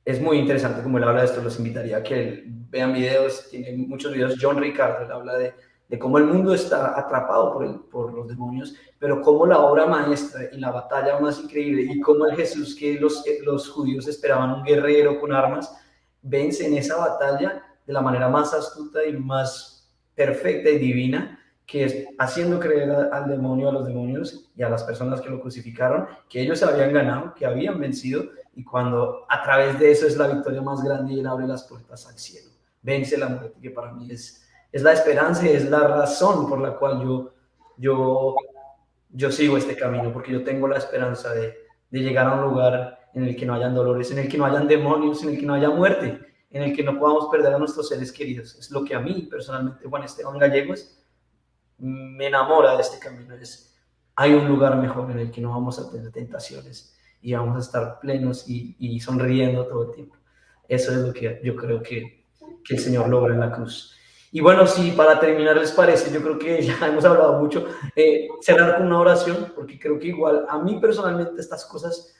Es muy interesante como él habla de esto, los invitaría a que vean videos, tiene muchos videos. John Ricardo, él habla de cómo el mundo está atrapado por los demonios, pero cómo la obra maestra y la batalla más increíble y cómo el Jesús que los judíos esperaban, un guerrero con armas, vence en esa batalla de la manera más astuta y más perfecta y divina, que es haciendo creer al demonio, a los demonios y a las personas que lo crucificaron, que ellos habían ganado, que habían vencido, y cuando a través de eso es la victoria más grande y él abre las puertas al cielo, vence la muerte, que para mí es la esperanza y es la razón por la cual yo sigo este camino, porque yo tengo la esperanza de llegar a un lugar en el que no hayan dolores, en el que no hayan demonios, en el que no haya muerte, en el que no podamos perder a nuestros seres queridos. Es lo que a mí personalmente, Juan Esteban Gallegos, me enamora de este camino. Hay un lugar mejor en el que no vamos a tener tentaciones y vamos a estar plenos y sonriendo todo el tiempo. Eso es lo que yo creo que el Señor logra en la cruz. Y bueno, si para terminar les parece, yo creo que ya hemos hablado mucho, cerrar con una oración, porque creo que igual a mí personalmente estas cosas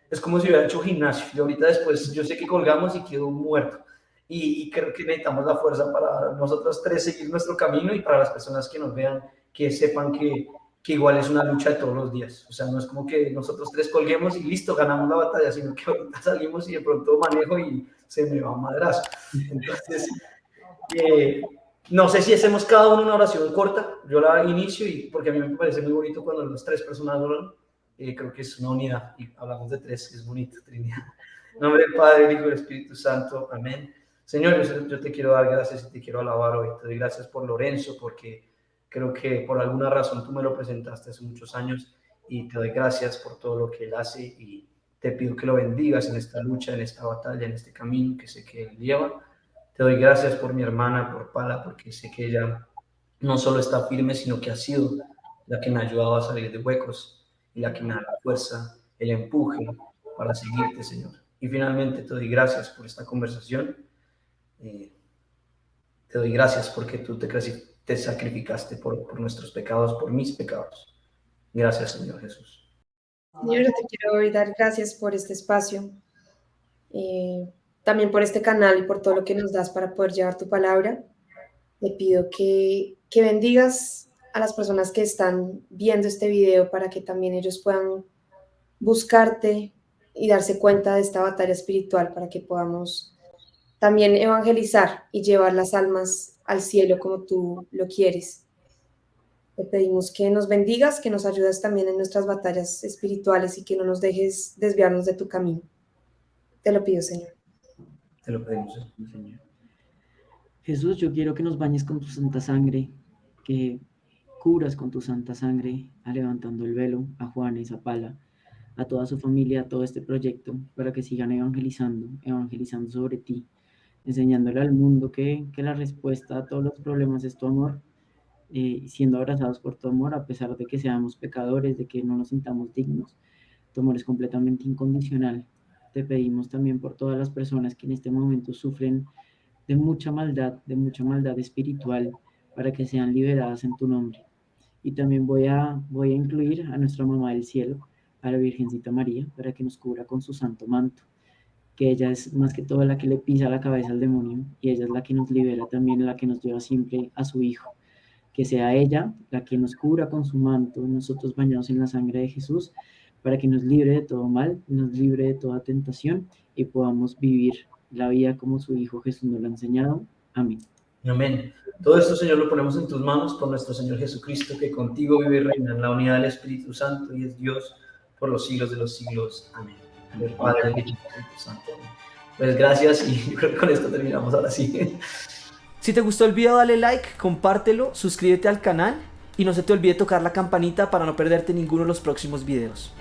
es como si hubiera hecho gimnasio. Y ahorita después yo sé que colgamos y quedo muerto. Y creo que necesitamos la fuerza para nosotros tres seguir nuestro camino y para las personas que nos vean, que sepan que igual es una lucha de todos los días. O sea, no es como que nosotros tres colguemos y listo, ganamos la batalla, sino que ahorita salimos y de pronto manejo y se me va un madrazo. Entonces, no sé si hacemos cada uno una oración corta, yo la inicio y porque a mí me parece muy bonito cuando las tres personas oran, creo que es una unidad y hablamos de tres, es bonito, Trinidad. En nombre del Padre, del Hijo y del Espíritu Santo, amén. Señor, yo te quiero dar gracias y te quiero alabar hoy, te doy gracias por Lorenzo, porque creo que por alguna razón tú me lo presentaste hace muchos años y te doy gracias por todo lo que él hace y te pido que lo bendigas en esta lucha, en esta batalla, en este camino que sé que él lleva. Te doy gracias por mi hermana, por Pala, porque sé que ella no solo está firme, sino que ha sido la que me ha ayudado a salir de huecos y la que me da la fuerza, el empuje para seguirte, Señor. Y finalmente te doy gracias por esta conversación. Te doy gracias porque tú te sacrificaste por nuestros pecados, por mis pecados. Gracias, Señor Jesús. Señor, yo te quiero hoy dar gracias por este espacio, también por este canal y por todo lo que nos das para poder llevar tu palabra. Te pido que bendigas a las personas que están viendo este video para que también ellos puedan buscarte y darse cuenta de esta batalla espiritual para que podamos también evangelizar y llevar las almas al cielo como tú lo quieres. Te pedimos que nos bendigas, que nos ayudes también en nuestras batallas espirituales y que no nos dejes desviarnos de tu camino. Te lo pido, Señor. Te lo pedimos. Sí, Señor. Jesús, yo quiero que nos bañes con tu santa sangre, que cubras con tu santa sangre, a levantando el velo, a Juan y Zapala, a toda su familia, a todo este proyecto, para que sigan evangelizando, evangelizando sobre ti, enseñándole al mundo que la respuesta a todos los problemas es tu amor, siendo abrazados por tu amor, a pesar de que seamos pecadores, de que no nos sintamos dignos. Tu amor es completamente incondicional. Te pedimos también por todas las personas que en este momento sufren de mucha maldad espiritual, para que sean liberadas en tu nombre. Y también voy a incluir a nuestra Mamá del Cielo, a la Virgencita María, para que nos cubra con su santo manto, que ella es más que todo la que le pisa la cabeza al demonio, y ella es la que nos libera también, la que nos lleva siempre a su Hijo. Que sea ella la que nos cubra con su manto, nosotros bañados en la sangre de Jesús, para que nos libre de todo mal, nos libre de toda tentación y podamos vivir la vida como su Hijo Jesús nos lo ha enseñado. Amén. Amén. Todo esto, Señor, lo ponemos en tus manos por nuestro Señor Jesucristo, que contigo vive y reina en la unidad del Espíritu Santo y es Dios por los siglos de los siglos. Amén. Del Padre, del Hijo y del Espíritu Santo. Amén. Pues gracias y yo creo que con esto terminamos ahora sí. Si te gustó el video, dale like, compártelo, suscríbete al canal y no se te olvide tocar la campanita para no perderte ninguno de los próximos videos.